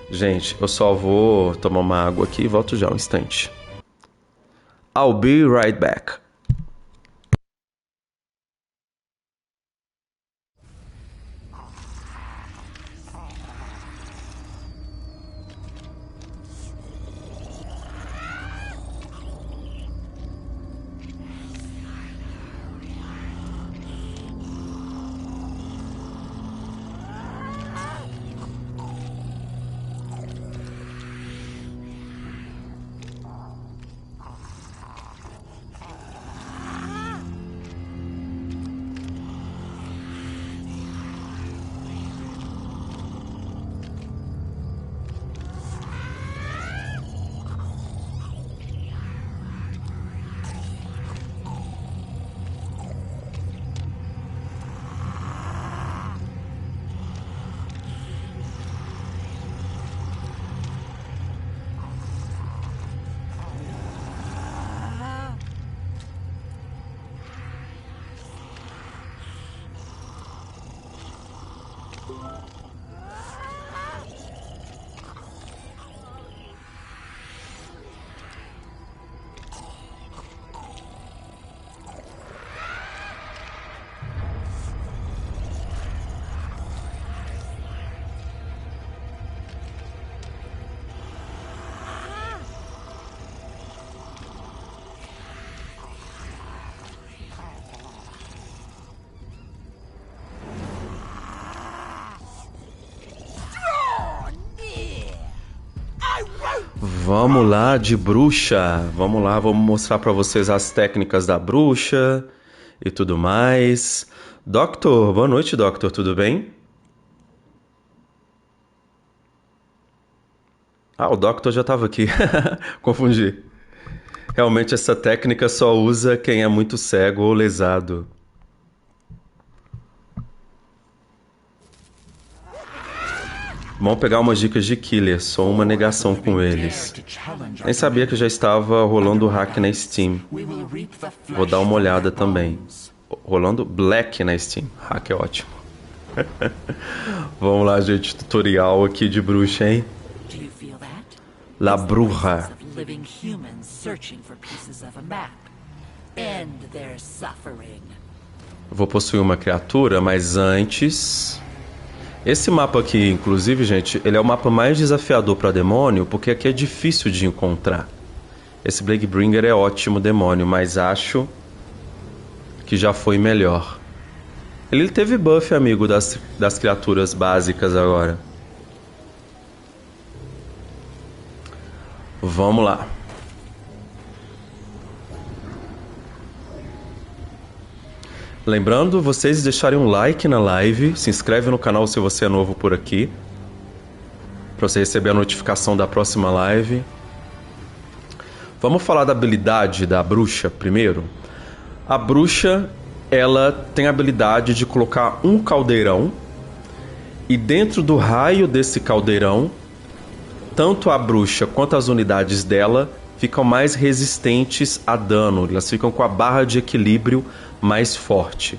Gente, eu só vou tomar uma água aqui e volto já um instante. I'll be right back. Vamos lá de bruxa. Vamos lá, vamos mostrar pra vocês as técnicas da bruxa e tudo mais. Doctor, boa noite, Doctor, tudo bem? Ah, o Doctor já tava aqui. Confundi. Realmente essa técnica só usa quem é muito cego ou lesado. Vamos pegar umas dicas de killer, só uma negação com eles. Nem sabia que já estava rolando hack na Steam. Vou dar uma olhada também. Rolando Black na Steam. Hack é ótimo. Vamos lá, gente. Tutorial aqui de bruxa, hein? La Bruja. Vou possuir uma criatura, mas antes... Esse mapa aqui, inclusive, gente, ele é o mapa mais desafiador para demônio, porque aqui é difícil de encontrar. Esse Plaguebringer é ótimo demônio, mas acho que já foi melhor. Ele teve buff, amigo, das criaturas básicas agora. Vamos lá. Lembrando vocês deixarem um like na live, se inscreve no canal se você é novo por aqui, para você receber a notificação da próxima live. Vamos falar da habilidade da bruxa primeiro. A bruxa, ela tem a habilidade de colocar um caldeirão e dentro do raio desse caldeirão, tanto a bruxa quanto as unidades dela ficam mais resistentes a dano, elas ficam com a barra de equilíbrio mais forte.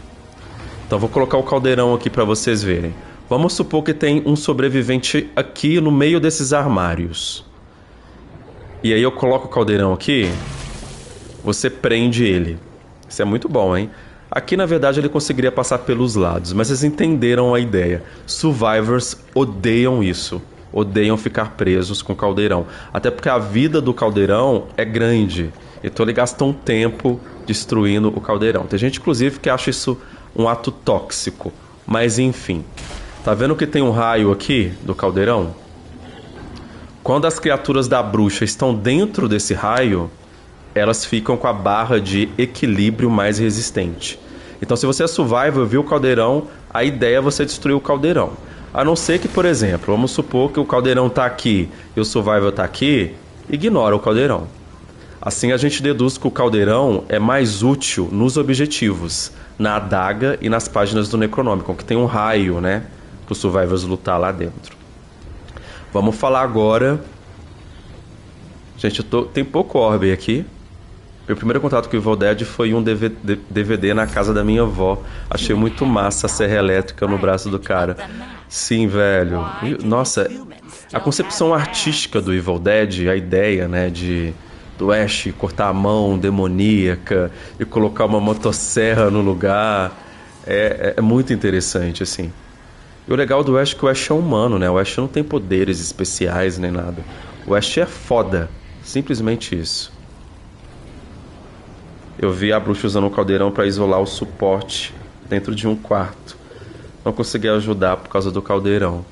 Então vou colocar o caldeirão aqui para vocês verem. Vamos supor que tem um sobrevivente aqui no meio desses armários. E aí eu coloco o caldeirão aqui, você prende ele. Isso é muito bom, hein? Aqui na verdade ele conseguiria passar pelos lados, mas vocês entenderam a ideia. Survivors odeiam isso. Odeiam ficar presos com o caldeirão. Até porque a vida do caldeirão é grande. Então ele gasta um tempo destruindo o caldeirão. Tem gente, inclusive, que acha isso um ato tóxico. Mas, enfim. Tá vendo que tem um raio aqui do caldeirão? Quando as criaturas da bruxa estão dentro desse raio, elas ficam com a barra de equilíbrio mais resistente. Então, se você é survival e viu o caldeirão, a ideia é você destruir o caldeirão. A não ser que, por exemplo, vamos supor que o caldeirão tá aqui e o survival tá aqui, ignora o caldeirão. Assim a gente deduz que o caldeirão é mais útil nos objetivos, na adaga e nas páginas do Necronomicon, que tem um raio, né, para os survivors lutar lá dentro. Vamos falar agora... Gente, tem pouco orbe aqui. Meu primeiro contato com o Evil Dead foi um DVD na casa da minha avó. Achei muito massa a serra elétrica no braço do cara. Sim, velho. Nossa, a concepção artística do Evil Dead, a ideia, né, do Ash cortar a mão demoníaca e colocar uma motosserra no lugar, é muito interessante, assim. E o legal do Ash é que o Ash é humano, né? O Ash não tem poderes especiais nem nada. O Ash é foda. Simplesmente isso. Eu vi a bruxa usando um caldeirão para isolar o suporte dentro de um quarto. Não consegui ajudar por causa do caldeirão.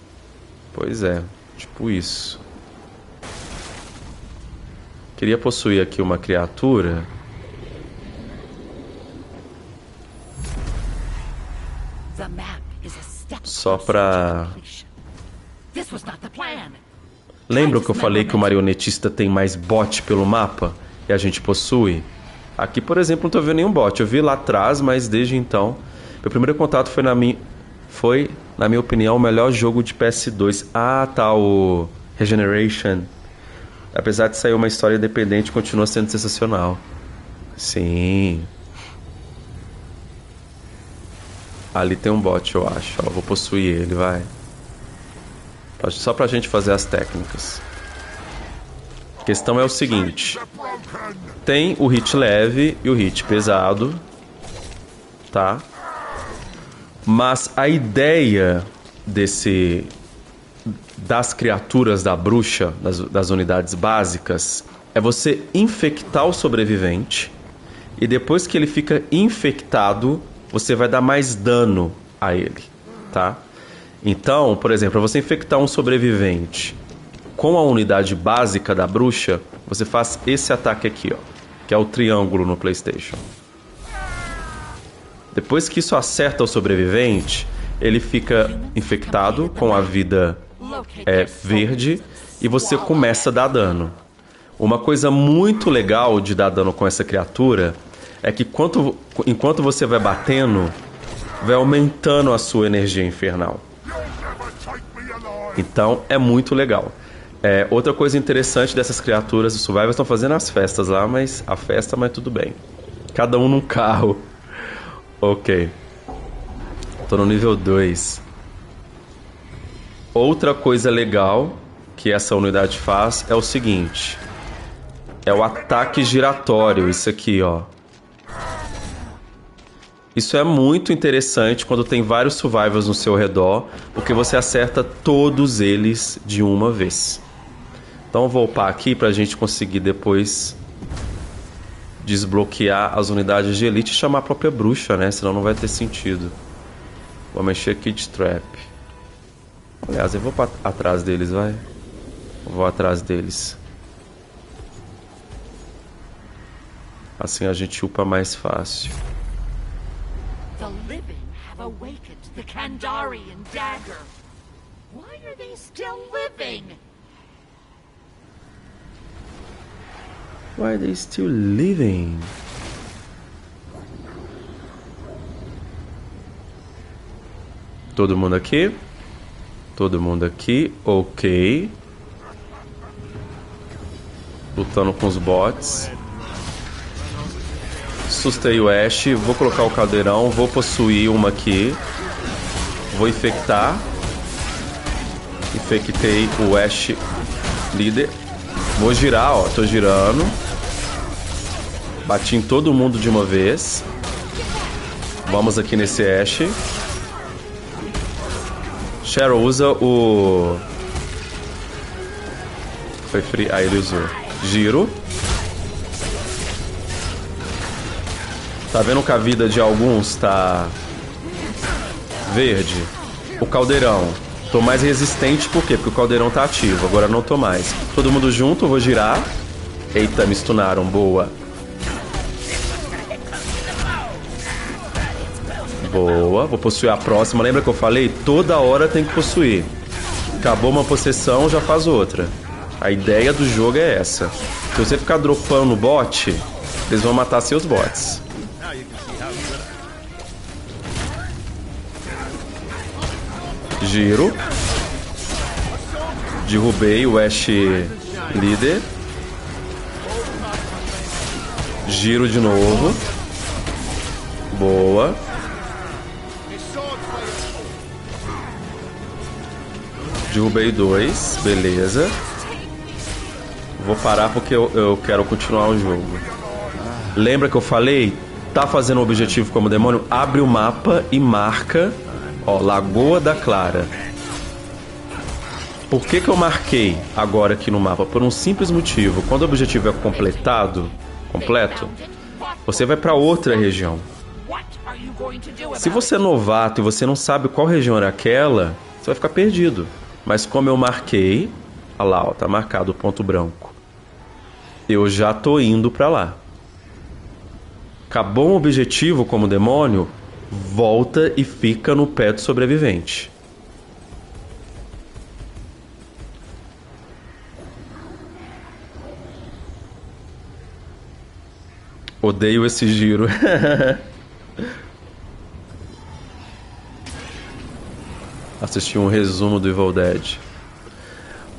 Pois é, tipo isso. Queria possuir aqui uma criatura. Só pra... Lembra que eu falei que o marionetista tem mais bot pelo mapa? E a gente possui? Aqui, por exemplo, não tô vendo nenhum bot. Eu vi lá atrás, mas desde então... Meu primeiro contato foi, na minha opinião, o melhor jogo de PS2. Ah, tá, o Regeneration. Apesar de sair uma história independente, continua sendo sensacional. Sim. Ali tem um bot, eu acho. Ó, vou possuir ele, vai. Só pra gente fazer as técnicas. A questão é o seguinte. Tem o hit leve e o hit pesado. Tá? Mas a ideia das criaturas da bruxa, das unidades básicas, é você infectar o sobrevivente. E depois que ele fica infectado, você vai dar mais dano a ele, tá? Então, por exemplo, para você infectar um sobrevivente com a unidade básica da bruxa, você faz esse ataque aqui, ó, que é o triângulo no PlayStation. Depois que isso acerta o sobrevivente, ele fica infectado com a vida verde e você começa a dar dano. Uma coisa muito legal de dar dano com essa criatura é que enquanto você vai batendo, vai aumentando a sua energia infernal. Então é muito legal. Outra coisa interessante dessas criaturas, os survivors estão fazendo as festas lá, mas tudo bem. Cada um num carro. Ok. Tô no nível 2. Outra coisa legal que essa unidade faz é o seguinte. É o ataque giratório, isso aqui, ó. Isso é muito interessante quando tem vários survivors no seu redor, porque você acerta todos eles de uma vez. Então eu vou upar aqui pra gente conseguir depois desbloquear as unidades de elite e chamar a própria bruxa, né? Senão não vai ter sentido. Vou mexer aqui de trap. Aliás, eu vou atrás deles, vai. Eu vou atrás deles. Assim a gente upa mais fácil. The living have awakened the Kandarian dagger. Why are they still living? Why are they still living? Todo mundo aqui? Todo mundo aqui, ok. Lutando com os bots. Assustei o Ash, vou colocar o caldeirão, vou possuir uma aqui. Vou infectar. Infectei o Ash líder. Vou girar, ó, tô girando. Bati em todo mundo de uma vez. Vamos aqui nesse Ash. Cheryl usa o... Foi free, aí ele usou. Giro. Tá vendo que a vida de alguns tá verde? O caldeirão. Tô mais resistente, por quê? Porque o caldeirão tá ativo. Agora não tô mais. Todo mundo junto, vou girar. Eita, me stunaram. Boa. Boa. Vou possuir a próxima. Lembra que eu falei? Toda hora tem que possuir. Acabou uma possessão, já faz outra. A ideia do jogo é essa. Se você ficar dropando o bot, eles vão matar seus bots. Giro. Derrubei o Ash líder. Giro de novo. Boa. Derrubei 2. Beleza. Vou parar porque eu quero continuar o jogo. Lembra que eu falei? Tá fazendo o objetivo como demônio? Abre o mapa e marca... Ó, Lagoa da Clara. Por que eu marquei agora aqui no mapa? Por um simples motivo. Quando o objetivo é completo, você vai para outra região. Se você é novato e você não sabe qual região era aquela, você vai ficar perdido. Mas como eu marquei, olha lá, ó, tá marcado o ponto branco. Eu já tô indo para lá. Acabou um objetivo como demônio, volta e fica no pé do sobrevivente. Odeio esse giro. Assisti um resumo do Evil Dead.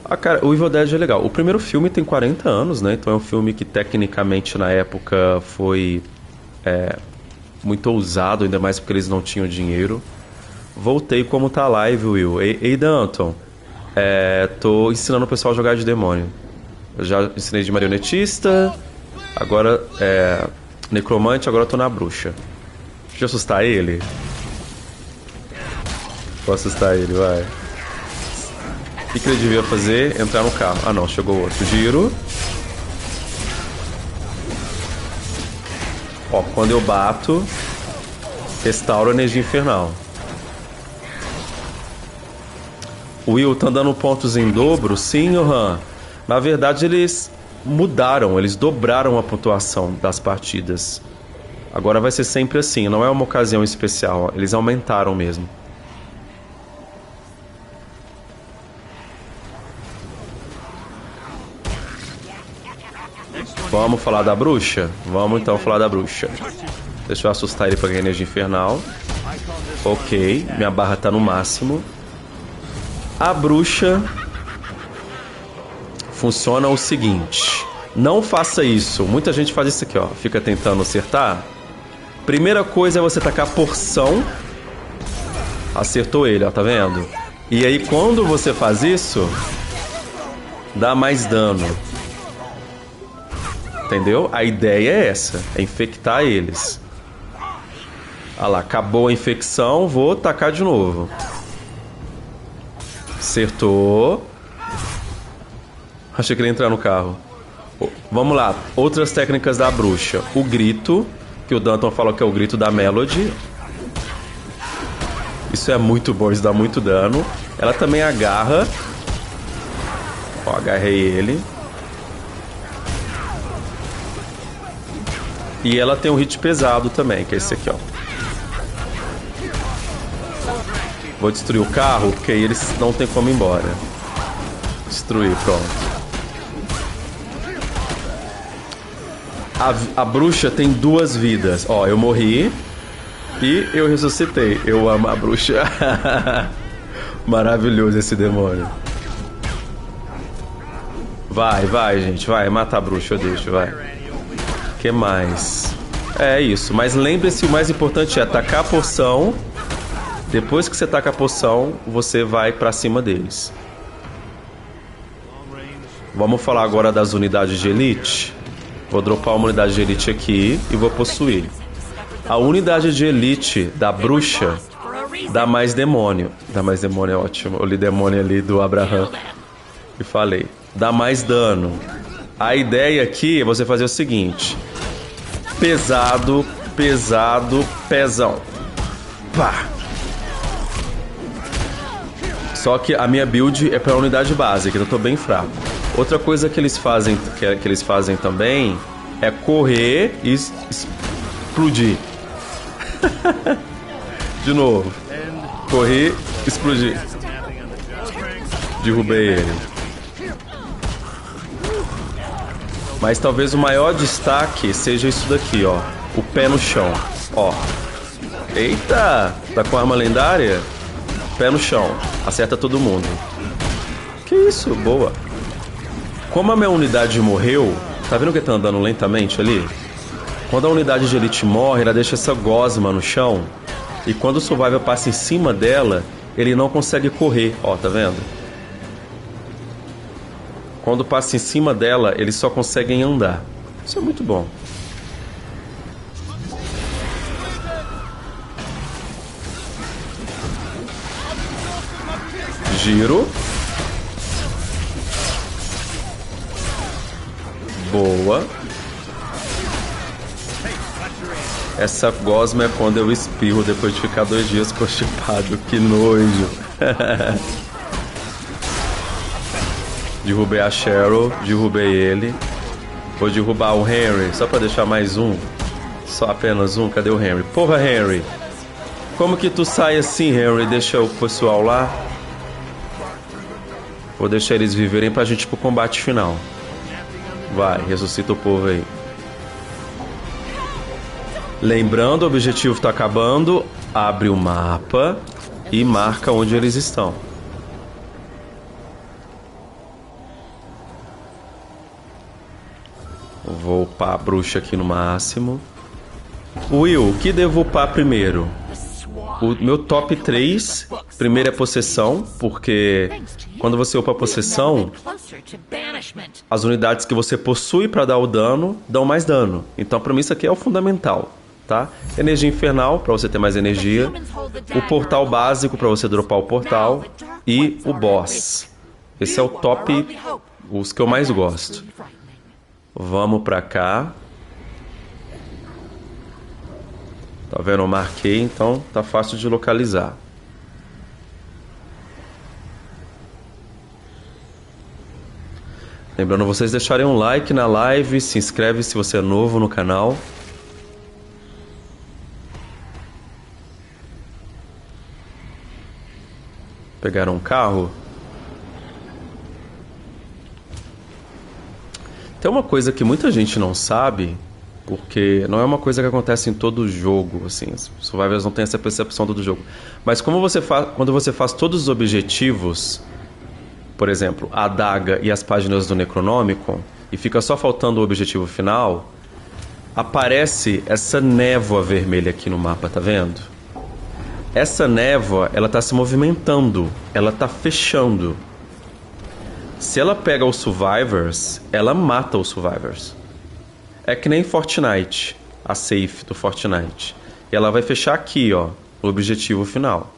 Ah, cara, o Evil Dead é legal. O primeiro filme tem 40 anos, né? Então é um filme que tecnicamente na época foi muito ousado, ainda mais porque eles não tinham dinheiro. Voltei como tá a live, Will. Ei, Danton. Tô ensinando o pessoal a jogar de demônio. Eu já ensinei de marionetista. Agora necromante, agora eu tô na bruxa. Deixa eu assustar ele. Vou assustar ele, vai. O que ele devia fazer? Entrar no carro. Ah não, chegou outro. Giro. Ó, quando eu bato, restauro a energia infernal. O Will tá dando pontos em dobro? Sim, Johan. Na verdade, eles mudaram, eles dobraram a pontuação das partidas. Agora vai ser sempre assim, não é uma ocasião especial. Eles aumentaram mesmo. Vamos falar da bruxa? Vamos então falar da bruxa. Deixa eu assustar ele pra ganhar energia infernal. Ok, minha barra tá no máximo. A bruxa funciona o seguinte. Não faça isso. Muita gente faz isso aqui, ó. Fica tentando acertar. Primeira coisa é você tacar porção. Acertou ele, ó, tá vendo? E aí quando você faz isso, dá mais dano. Entendeu? A ideia é essa, é infectar eles. Ah lá, acabou a infecção, vou tacar de novo. Acertou. Achei que ele ia entrar no carro. Vamos lá, outras técnicas da bruxa. O grito, que o Danton falou que é o grito da Melody. Isso é muito bom, isso dá muito dano. Ela também agarra. Ó, agarrei ele. E ela tem um hit pesado também, que é esse aqui, ó. Vou destruir o carro, porque aí eles não tem como ir embora. Destruir, pronto. A bruxa tem 2 vidas. Ó, eu morri e eu ressuscitei. Eu amo a bruxa. Maravilhoso esse demônio. Vai, gente, vai. Mata a bruxa, eu deixo, vai. Que mais? É isso, mas lembre-se, o mais importante é tacar a poção. Depois que você taca a poção, você vai pra cima deles. Vamos falar agora das unidades de elite. Vou dropar uma unidade de elite aqui e vou possuir. A unidade de elite da bruxa dá mais demônio. Dá mais demônio é ótimo. Eu li demônio ali do Abraham e falei. Dá mais dano. A ideia aqui é você fazer o seguinte. Pesado, pesado, pesão. Pá. Só que a minha build é pra unidade básica, então eu tô bem fraco. Outra coisa que eles fazem, que eles fazem também é correr e explodir. De novo. Correr, explodir. Derrubei ele. Mas talvez o maior destaque seja isso daqui, ó. O pé no chão, ó. Eita! Tá com arma lendária? Pé no chão. Acerta todo mundo. Que isso? Boa. Como a minha unidade morreu, tá vendo que tá andando lentamente ali? Quando a unidade de elite morre, ela deixa essa gosma no chão. E quando o survivor passa em cima dela, ele não consegue correr, ó, tá vendo? Quando passa em cima dela, eles só conseguem andar. Isso é muito bom. Giro. Boa. Essa gosma é quando eu espirro depois de ficar 2 dias constipado. Que nojo. Derrubei a Cheryl, derrubei ele. Vou derrubar o Henry, só pra deixar mais um. Só apenas um, cadê o Henry? Porra, Henry! Como que tu sai assim, Henry? Deixa o pessoal lá. Vou deixar eles viverem pra gente ir pro combate final. Vai, ressuscita o povo aí. Lembrando, o objetivo tá acabando. Abre o mapa e marca onde eles estão. Vou upar a bruxa aqui no máximo. Will, o que devo upar primeiro? O meu top 3, primeiro é possessão, porque quando você upa possessão, as unidades que você possui para dar o dano, dão mais dano. Então, para mim, isso aqui é o fundamental, tá? Energia infernal, para você ter mais energia. O portal básico, para você dropar o portal. E o boss. Esse é o top, os que eu mais gosto. Vamos pra cá. Tá vendo? Eu marquei, então tá fácil de localizar. Lembrando vocês deixarem um like na live, se inscreve se você é novo no canal. Pegaram um carro? Tem uma coisa que muita gente não sabe, porque não é uma coisa que acontece em todo jogo, assim, os Survivors não têm essa percepção do jogo. Mas como quando você faz todos os objetivos, por exemplo, a adaga e as páginas do Necronomicon, e fica só faltando o objetivo final, aparece essa névoa vermelha aqui no mapa, tá vendo? Essa névoa, ela tá se movimentando, ela tá fechando. Se ela pega os Survivors, ela mata os Survivors. É que nem Fortnite, a safe do Fortnite. E ela vai fechar aqui, ó, o objetivo final.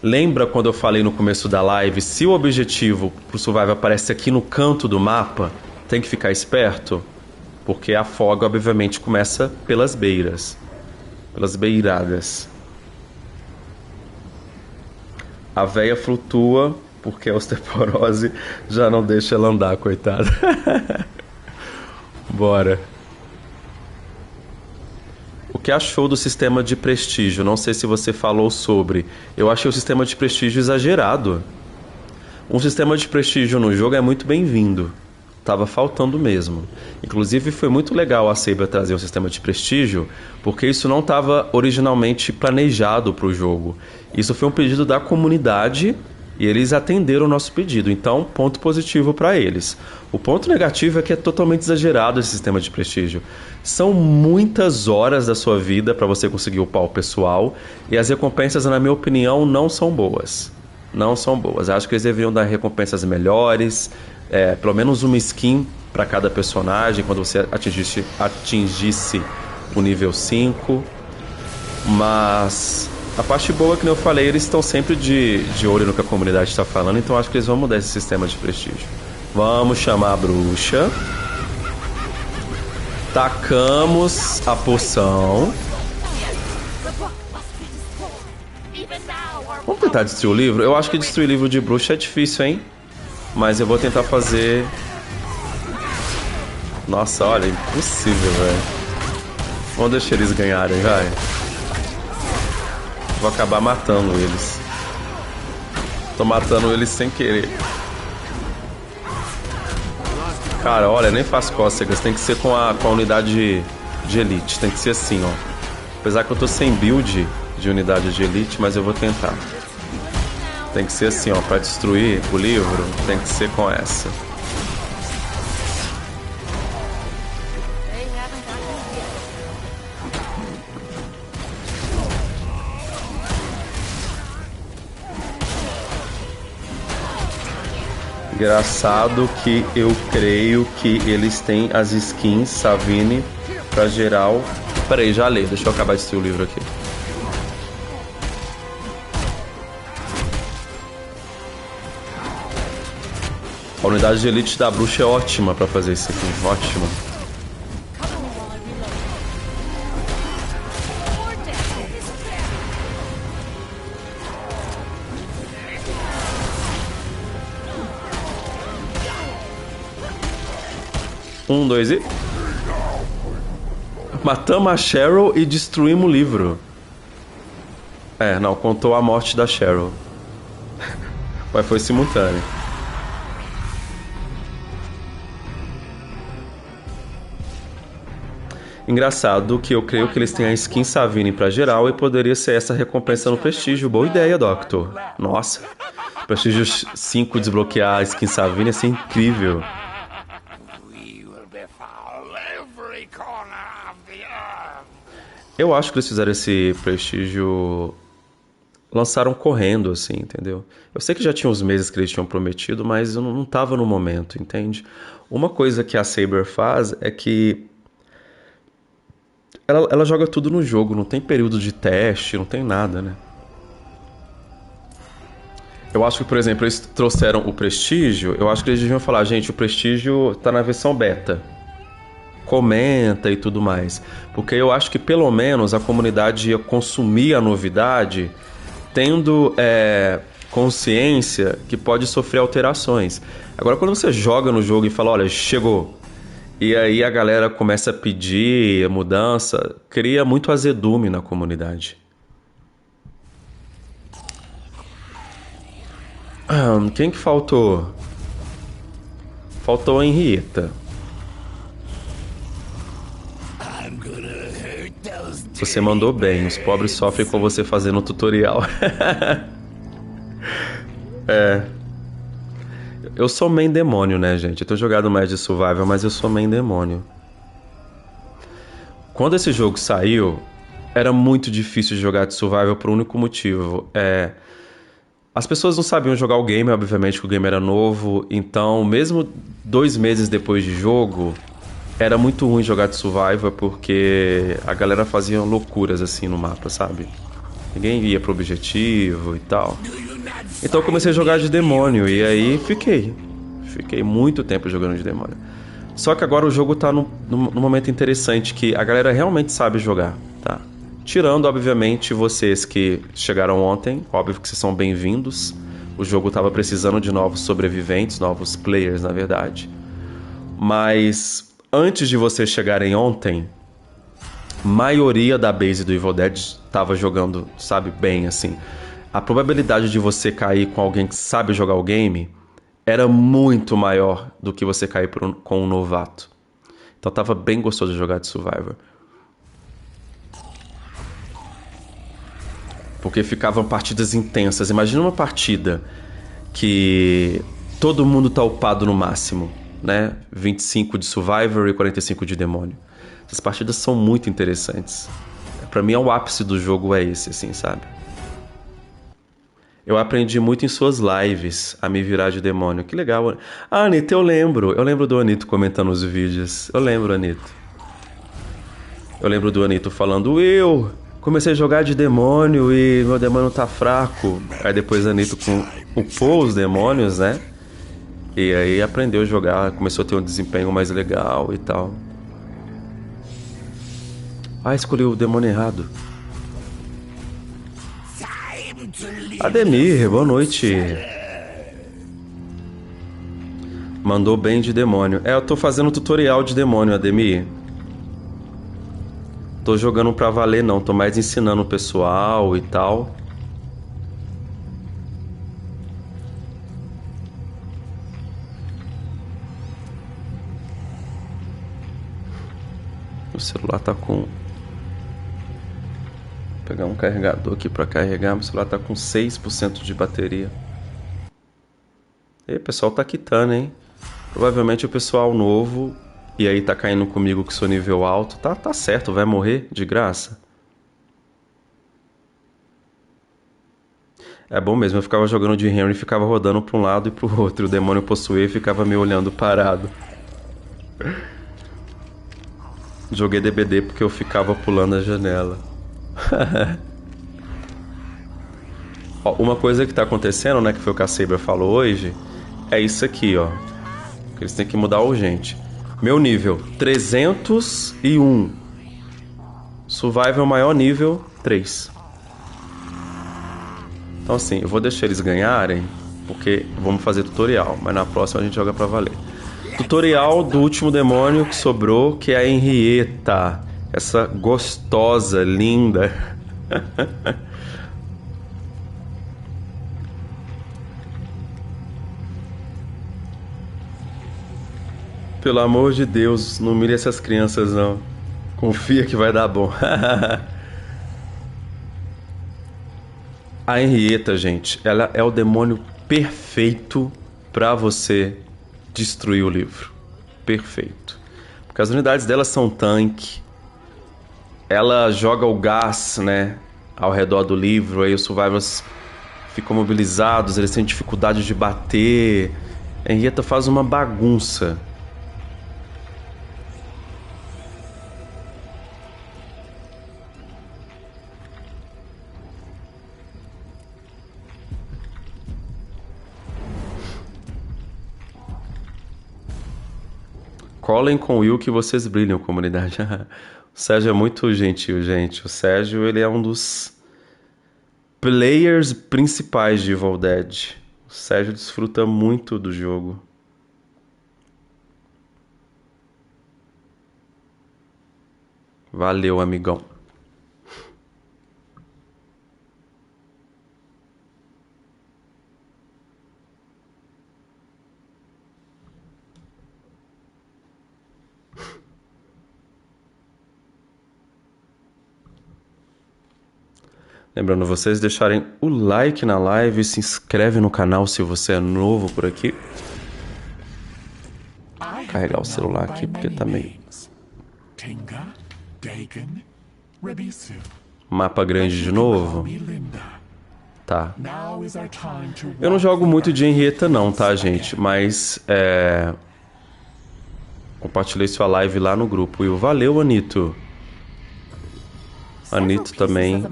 Lembra quando eu falei no começo da live, se o objetivo pro Survivor aparece aqui no canto do mapa, tem que ficar esperto? Porque a folga, obviamente, começa pelas beiras. Pelas beiradas. A véia flutua porque a osteoporose já não deixa ela andar, coitada. Bora. O que achou do sistema de prestígio? Não sei se você falou sobre. Eu achei o sistema de prestígio exagerado. Um sistema de prestígio no jogo é muito bem-vindo. Tava faltando mesmo. Inclusive foi muito legal a Saber trazer um sistema de prestígio, porque isso não estava originalmente planejado para o jogo. Isso foi um pedido da comunidade e eles atenderam o nosso pedido. Então, ponto positivo para eles. O ponto negativo é que é totalmente exagerado esse sistema de prestígio. São muitas horas da sua vida para você conseguir upar o pessoal, e as recompensas, na minha opinião, não são boas. Não são boas. Acho que eles deveriam dar recompensas melhores, pelo menos uma skin para cada personagem quando você atingisse o nível 5. Mas a parte boa, que eu falei, eles estão sempre de olho no que a comunidade está falando, então acho que eles vão mudar esse sistema de prestígio. Vamos chamar a bruxa. Tacamos a poção. Vamos tentar destruir o livro? Eu acho que destruir o livro de bruxa é difícil, hein? Mas eu vou tentar fazer... Nossa, olha, impossível, velho. Vamos deixar eles ganharem, vai. Vou acabar matando eles. Tô matando eles sem querer. Cara, olha, nem faz cócegas. Tem que ser com a unidade de elite. Tem que ser assim, ó. Apesar que eu tô sem build de unidade de elite, mas eu vou tentar. Tem que ser assim, ó. Pra destruir o livro, tem que ser com essa. Engraçado que eu creio que eles têm as skins Savini pra geral. Peraí, já li, deixa eu acabar de destruir o livro aqui. A unidade de elite da bruxa é ótima pra fazer isso aqui, ótima. Um, dois e... Matamos a Cheryl e destruímos o livro. Não, contou a morte da Cheryl. Mas foi simultâneo. Engraçado que eu creio que eles têm a skin Savini pra geral e poderia ser essa recompensa no prestígio. Boa ideia, Doctor. Nossa, prestígio 5 desbloquear a skin Savini ia ser incrível. Eu acho que eles fizeram esse prestígio... Lançaram correndo, assim, entendeu? Eu sei que já tinha uns meses que eles tinham prometido, mas eu não tava no momento, entende? Uma coisa que a Saber faz é que ela joga tudo no jogo, não tem período de teste, não tem nada, né? Eu acho que, por exemplo, eles trouxeram o Prestígio, eu acho que eles deviam falar, gente, o Prestígio tá na versão beta. Comenta e tudo mais. Porque eu acho que pelo menos a comunidade ia consumir a novidade tendo consciência que pode sofrer alterações. Agora, quando você joga no jogo e fala, olha, chegou, e aí a galera começa a pedir mudança, cria muito azedume na comunidade. Quem que faltou? Faltou a Henrietta. Você mandou bem, os pobres sofrem com você fazendo o tutorial. Eu sou main demônio, né, gente? Eu tô jogando mais de survival, mas eu sou main demônio. Quando esse jogo saiu, era muito difícil de jogar de survival por um único motivo. As pessoas não sabiam jogar o game, obviamente, que o game era novo. Então, mesmo 2 meses depois de jogo, era muito ruim jogar de survival porque a galera fazia loucuras assim no mapa, sabe? Ninguém ia pro objetivo e tal. Então eu comecei a jogar de demônio e aí fiquei muito tempo jogando de demônio. Só que agora o jogo tá num momento interessante que a galera realmente sabe jogar, tá? Tirando, obviamente, vocês que chegaram ontem, óbvio que vocês são bem-vindos. O jogo tava precisando de novos sobreviventes, novos players, na verdade. Mas antes de vocês chegarem ontem, maioria da base do Evil Dead tava jogando, sabe, bem, assim. A probabilidade de você cair com alguém que sabe jogar o game era muito maior do que você cair com um novato. Então tava bem gostoso de jogar de Survivor. Porque ficavam partidas intensas. Imagina uma partida que todo mundo tá upado no máximo, né? 25 de Survivor e 45 de Demônio. Essas partidas são muito interessantes. Pra mim, o ápice do jogo é esse, assim, sabe? Eu aprendi muito em suas lives a me virar de demônio. Que legal. Ah, Anitta, eu lembro. Eu lembro do Anito comentando os vídeos. Eu lembro, Anito. Eu lembro do Anito falando, eu comecei a jogar de demônio e meu demônio tá fraco. Aí depois a Anito upou os demônios, né? E aí aprendeu a jogar, começou a ter um desempenho mais legal e tal. Ah, escolhi o demônio errado. Ademir, boa noite. Mandou bem de demônio. Eu tô fazendo tutorial de demônio, Ademir. Tô jogando pra valer não, tô mais ensinando o pessoal e tal. O celular tá com... Vou pegar um carregador aqui pra carregar. Meu celular tá com 6% de bateria. E o pessoal tá quitando, hein? Provavelmente o pessoal novo... E aí tá caindo comigo que sou nível alto. Tá certo, vai morrer de graça. É bom mesmo, eu ficava jogando de Henry e ficava rodando pra um lado e pro outro. O demônio possuía e ficava me olhando parado. Joguei DBD porque eu ficava pulando a janela. Ó, uma coisa que tá acontecendo, né, que foi o que a Saber falou hoje, é isso aqui, ó. Que eles têm que mudar urgente. Meu nível, 301. Survival maior nível, 3. Então assim, eu vou deixar eles ganharem, porque vamos fazer tutorial, mas na próxima a gente joga pra valer. Tutorial do último demônio que sobrou, que é a Henrietta. Essa gostosa, linda. Pelo amor de Deus, não mire essas crianças não. Confia que vai dar bom. A Henrietta, gente, ela é o demônio perfeito pra você destruir o livro. Perfeito. Porque as unidades dela são tanque. ela joga o gás, né, ao redor do livro, aí os survivors ficam mobilizados, eles têm dificuldade de bater. A Henrietta faz uma bagunça. Colhem com o Will que vocês brilham, comunidade. O Sérgio é muito gentil, gente. O Sérgio, ele é um dos players principais de Evil Dead. O Sérgio desfruta muito do jogo. Valeu, amigão. Lembrando vocês deixarem o like na live, se inscreve no canal se você é novo por aqui. Vou carregar o celular aqui porque tá meio... Mapa grande de novo? Tá. Eu não jogo muito de Henrietta não, tá, gente? Mas, compartilhei sua live lá no grupo. E valeu, Anito. Anitta também,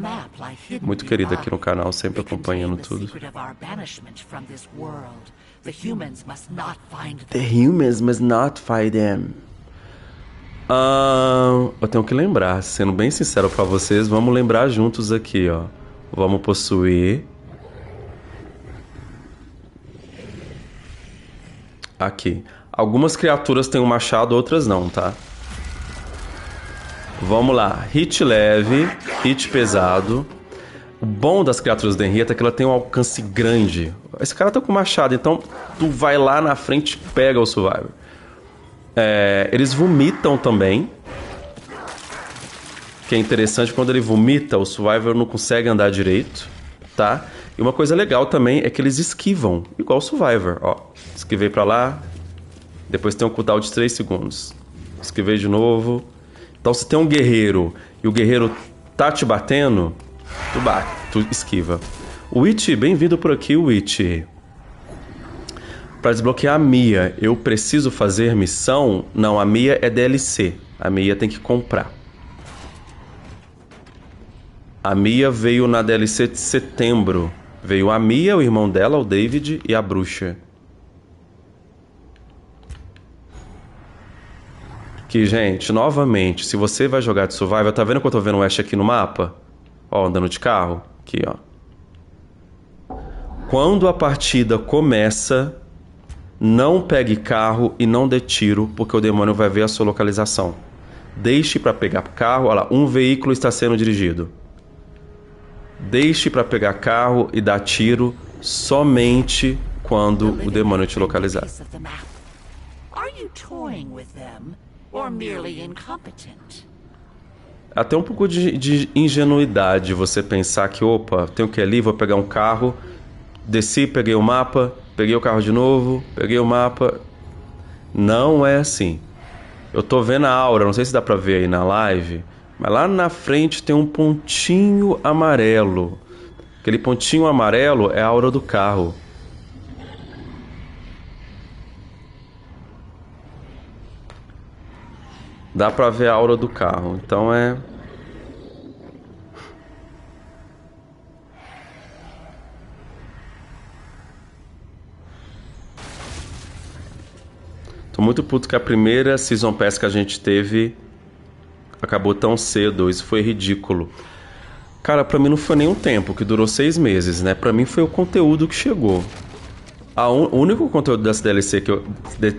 muito querida aqui no canal, sempre acompanhando tudo. The humans must not find them. Eu tenho que lembrar, sendo bem sincero pra vocês, vamos lembrar juntos aqui, ó. Vamos possuir. Aqui. Algumas criaturas têm um machado, outras não, tá? Vamos lá, hit leve, hit pesado. O bom das criaturas da Henrietta é que ela tem um alcance grande. Esse cara tá com machado, então tu vai lá na frente e pega o survivor. Eles vomitam também. Que é interessante, quando ele vomita, o survivor não consegue andar direito, tá? E uma coisa legal também é que eles esquivam, igual o survivor, ó. Esquivei pra lá, depois tem um cooldown de 3 segundos. Esquivei de novo. Então, se tem um guerreiro e o guerreiro tá te batendo, tu bate, tu esquiva. Witch, bem-vindo por aqui, Witch. Para desbloquear a Mia, eu preciso fazer missão? Não, a Mia é DLC. A Mia tem que comprar. A Mia veio na DLC de setembro. Veio a Mia, o irmão dela, o David, e a bruxa. Que, gente, novamente, se você vai jogar de Survival, tá vendo que eu tô vendo o Ash aqui no mapa? Ó, andando de carro. Aqui, ó. Quando a partida começa, não pegue carro e não dê tiro, porque o demônio vai ver a sua localização. Deixe pra pegar carro, olha lá, um veículo está sendo dirigido. Deixe pra pegar carro e dar tiro somente quando o demônio te localizar. Até um pouco de ingenuidade você pensar que, opa, tenho que ir ali, vou pegar um carro, desci, peguei o mapa, peguei o carro de novo, peguei o mapa. Não é assim. Eu tô vendo a aura, não sei se dá pra ver aí na live, mas lá na frente tem um pontinho amarelo. Aquele pontinho amarelo é a aura do carro. Dá pra ver a aura do carro, então é... Tô muito puto que a primeira Season Pass que a gente teve acabou tão cedo, isso foi ridículo. Cara, pra mim não foi nem um tempo, que durou 6 meses, né? Pra mim foi o conteúdo que chegou. O único conteúdo dessa DLC,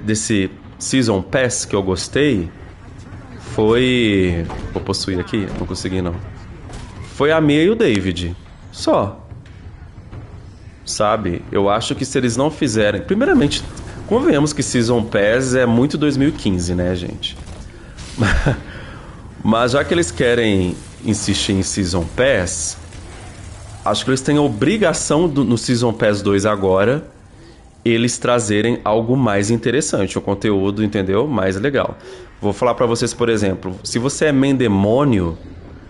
desse Season Pass que eu gostei... Foi... Vou possuir aqui? Não consegui, não. Foi a Mia e o David. Só. Sabe? Eu acho que se eles não fizerem... Primeiramente, convenhamos que Season Pass é muito 2015, né, gente? Mas já que eles querem insistir em Season Pass, acho que eles têm a obrigação, no Season Pass 2 agora, eles trazerem algo mais interessante. O conteúdo, entendeu? Mais legal. Vou falar pra vocês, por exemplo, se você é main demônio,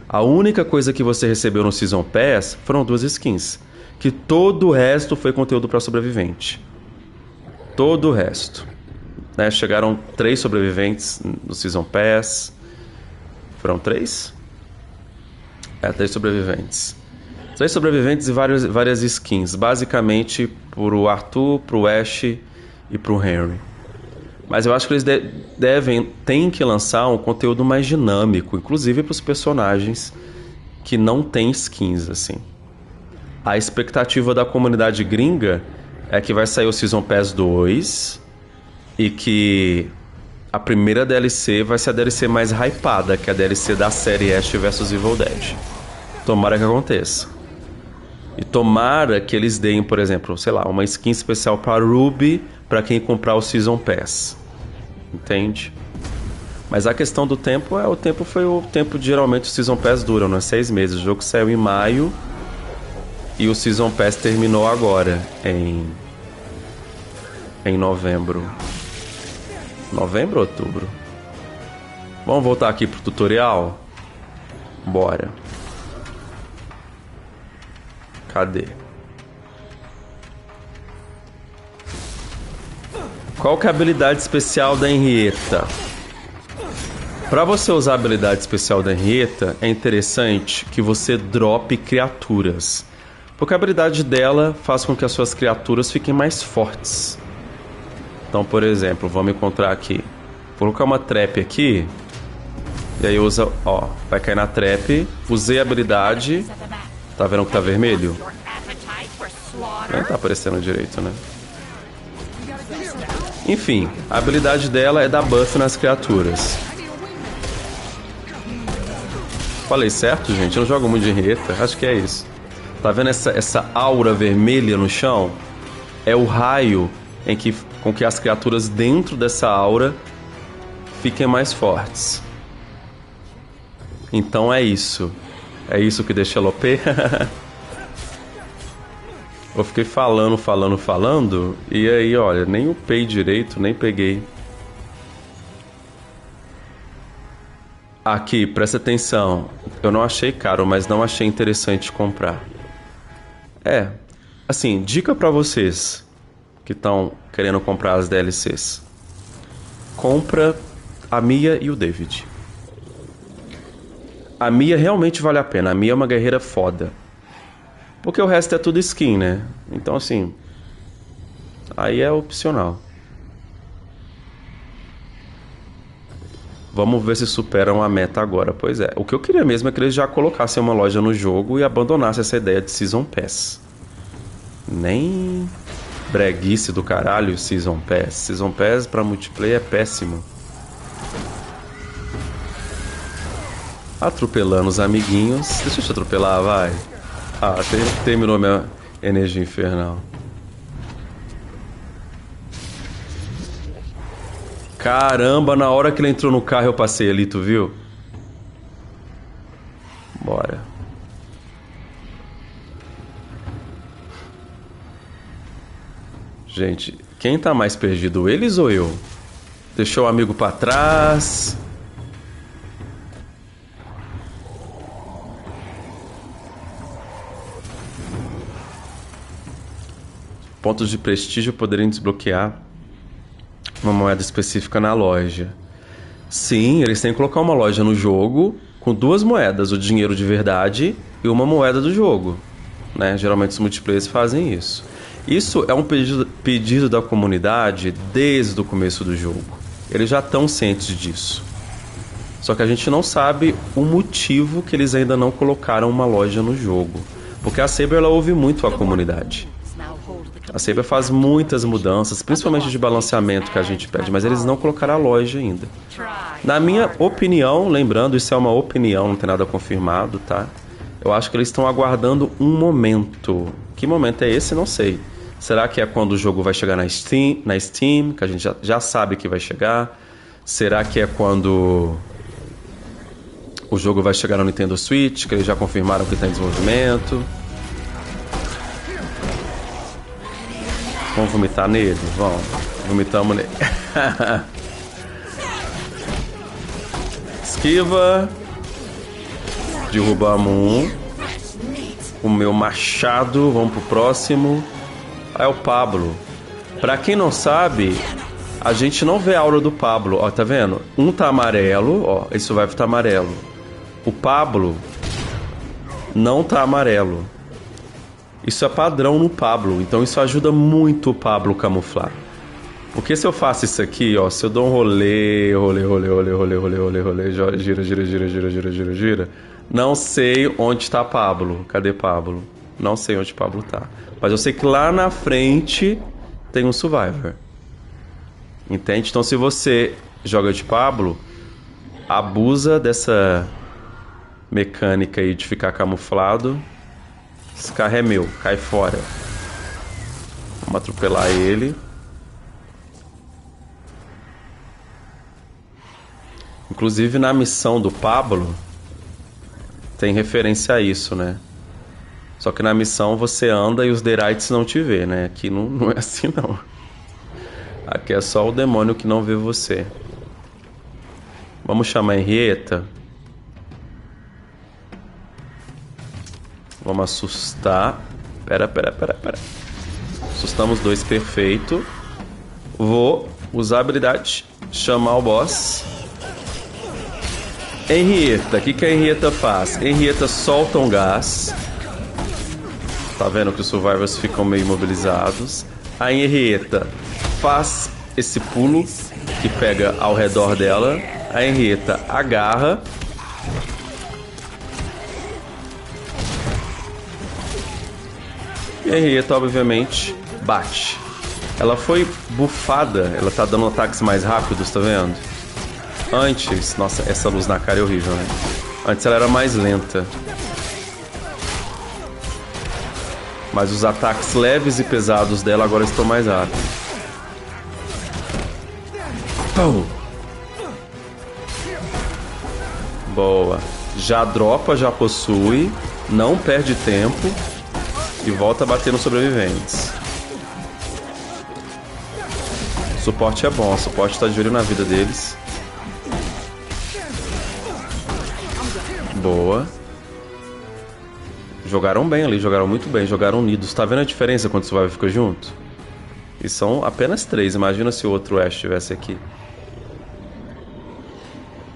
A única coisa que você recebeu no Season Pass foram 2 skins. Que todo o resto foi conteúdo para sobrevivente. Todo o resto. Né? Chegaram 3 sobreviventes no Season Pass. Foram 3? 3 sobreviventes. 3 sobreviventes e várias skins. Basicamente pro Arthur, pro Ash e pro Henry. Mas eu acho que eles têm que lançar um conteúdo mais dinâmico, inclusive para os personagens que não têm skins, assim. A expectativa da comunidade gringa é que vai sair o Season Pass 2 e que a primeira DLC vai ser a DLC mais hypada, que é a DLC da série Ash vs Evil Dead. Tomara que aconteça. E tomara que eles deem, por exemplo, sei lá, uma skin especial para Ruby para quem comprar o Season Pass. Entende? Mas a questão do tempo foi o tempo de geralmente o Season Pass dura, não é 6 meses. O jogo saiu em maio e o Season Pass terminou agora, em novembro. Novembro ou outubro? Vamos voltar aqui pro tutorial? Bora. Cadê? Qual que é a habilidade especial da Henrietta? Para você usar a habilidade especial da Henrietta, é interessante que você drope criaturas. Porque a habilidade dela faz com que as suas criaturas fiquem mais fortes. Então, por exemplo, vamos encontrar aqui. Vou colocar uma trap aqui. E aí usa, ó, vai cair na trap. Usei a habilidade. Tá vendo que tá vermelho? Nem tá aparecendo direito, né? Enfim, a habilidade dela é dar buff nas criaturas. Falei certo, gente? Eu não jogo muito de Henrietta. Acho que é isso. Tá vendo essa aura vermelha no chão? É o raio com que as criaturas dentro dessa aura fiquem mais fortes. Então é isso. É isso que deixa ela OP? Eu fiquei falando, e aí, olha, nem upei direito, nem peguei. Aqui, presta atenção. Eu não achei caro, mas não achei interessante comprar. Assim, dica pra vocês que estão querendo comprar as DLCs. Compra a Mia e o David. A Mia realmente vale a pena. A Mia é uma guerreira foda. Porque o resto é tudo skin, né? Então, assim, aí é opcional. Vamos ver se superam a meta agora. Pois é, o que eu queria mesmo é que eles já colocassem uma loja no jogo e abandonassem essa ideia de Season Pass. Nem breguice do caralho Season Pass. Season Pass pra multiplayer é péssimo. Atropelando os amiguinhos. Deixa eu te atropelar, vai. Terminou minha energia infernal. Caramba, na hora que ele entrou no carro eu passei ali, tu viu? Bora. Gente, quem tá mais perdido, eles ou eu? Deixou o amigo pra trás. Pontos de prestígio poderiam desbloquear uma moeda específica na loja. Sim, eles têm que colocar uma loja no jogo com 2 moedas, o dinheiro de verdade e uma moeda do jogo, né? Geralmente os multiplayers fazem isso. Isso é um pedido da comunidade desde o começo do jogo. Eles já estão cientes disso. Só que a gente não sabe o motivo que eles ainda não colocaram uma loja no jogo. Porque a Saber, ela ouve muito a comunidade. A Saber faz muitas mudanças, principalmente de balanceamento que a gente pede, mas eles não colocaram a loja ainda. Na minha opinião, lembrando, isso é uma opinião, não tem nada confirmado, tá? Eu acho que eles estão aguardando um momento. Que momento é esse? Não sei. Será que é quando o jogo vai chegar na Steam, que a gente já sabe que vai chegar? Será que é quando o jogo vai chegar no Nintendo Switch, que eles já confirmaram que está em desenvolvimento? Vamos vomitar nele? Vamos. Vomitamos nele. Esquiva. Derrubamos um. O meu machado. Vamos pro próximo. É o Pablo. Pra quem não sabe, a gente não vê a aura do Pablo. Ó, tá vendo? Um tá amarelo. Ó, esse survival tá amarelo. O Pablo não tá amarelo. Isso é padrão no Pablo. Então isso ajuda muito o Pablo camuflar. Porque se eu faço isso aqui, ó, se eu dou um rolê, gira, não sei onde tá Pablo. Cadê Pablo? Não sei onde Pablo tá. Mas eu sei que lá na frente tem um Survivor. Entende? Então se você joga de Pablo, abusa dessa mecânica aí de ficar camuflado. Esse carro é meu, cai fora. Vamos atropelar ele. Inclusive na missão do Pablo tem referência a isso, né? Só que na missão você anda e os Derites não te vê, né? Aqui não é assim não. Aqui é só o demônio que não vê você. Vamos chamar a Henrietta. Vamos assustar. Pera. Assustamos dois, perfeito. Vou usar a habilidade, chamar o boss. Henrietta, o que a Henrietta faz? Henrietta solta um gás. Tá vendo que os survivors ficam meio imobilizados. A Henrietta faz esse pulo que pega ao redor dela. A Henrietta agarra. E a Henrietta, obviamente, bate. Ela foi bufada. Ela tá dando ataques mais rápidos, tá vendo? Antes... Nossa, essa luz na cara é horrível, né? Antes ela era mais lenta. Mas os ataques leves e pesados dela agora estão mais rápidos. Pum. Boa. Já dropa, já possui. Não perde tempo. E volta a bater nos sobreviventes. O suporte é bom. O suporte tá de olho na vida deles. Boa. Jogaram bem ali, jogaram muito bem, jogaram unidos. Tá vendo a diferença quando o Survivor fica junto? E são apenas 3, imagina se o outro Ash estivesse aqui.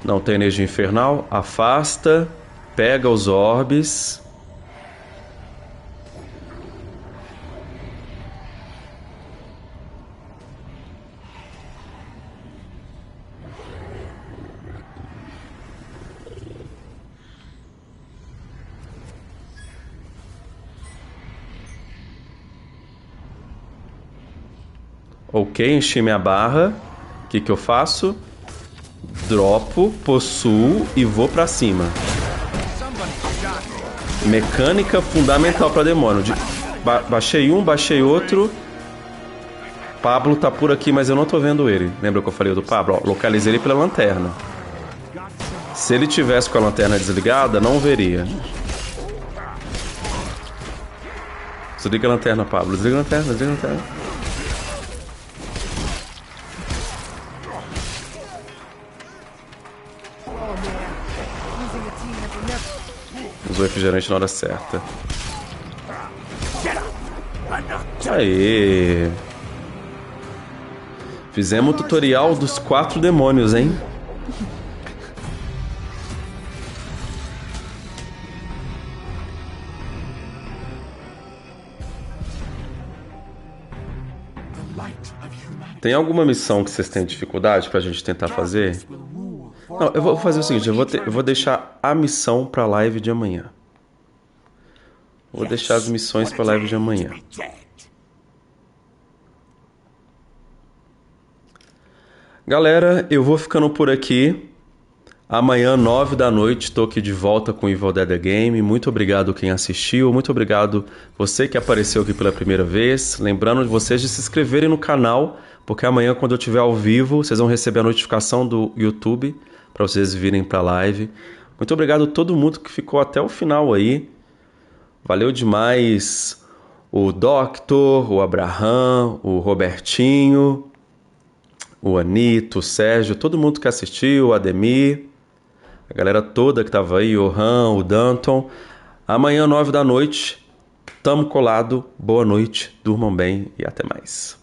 Não tem energia infernal, afasta, pega os orbes. Ok, enchi minha barra. O que eu faço? Dropo, possuo e vou pra cima. Mecânica fundamental pra demônio. Baixei um, baixei outro. Pablo tá por aqui, mas eu não tô vendo ele. Lembra que eu falei do Pablo? Ó, localizei ele pela lanterna. Se ele tivesse com a lanterna desligada, não veria. Desliga a lanterna, Pablo. Desliga a lanterna, desliga a lanterna. Usou o refrigerante na hora certa. Aê! Fizemos o tutorial dos 4 demônios, hein? Tem alguma missão que vocês têm dificuldade pra gente tentar fazer? Não, eu vou fazer o seguinte, eu vou deixar a missão pra live de amanhã. Vou deixar as missões pra live de amanhã. Galera, eu vou ficando por aqui. Amanhã, 9 da noite, estou aqui de volta com o Evil Dead Game. Muito obrigado quem assistiu, muito obrigado você que apareceu aqui pela primeira vez. Lembrando de vocês de se inscreverem no canal, porque amanhã, quando eu estiver ao vivo, vocês vão receber a notificação do YouTube para vocês virem para a live. Muito obrigado a todo mundo que ficou até o final aí. Valeu demais o Doctor, o Abraham, o Robertinho, o Anito, o Sérgio, todo mundo que assistiu, o Ademir. a galera toda que tava aí, o Han, o Danton. Amanhã, 9 da noite, tamo colado. Boa noite, durmam bem e até mais.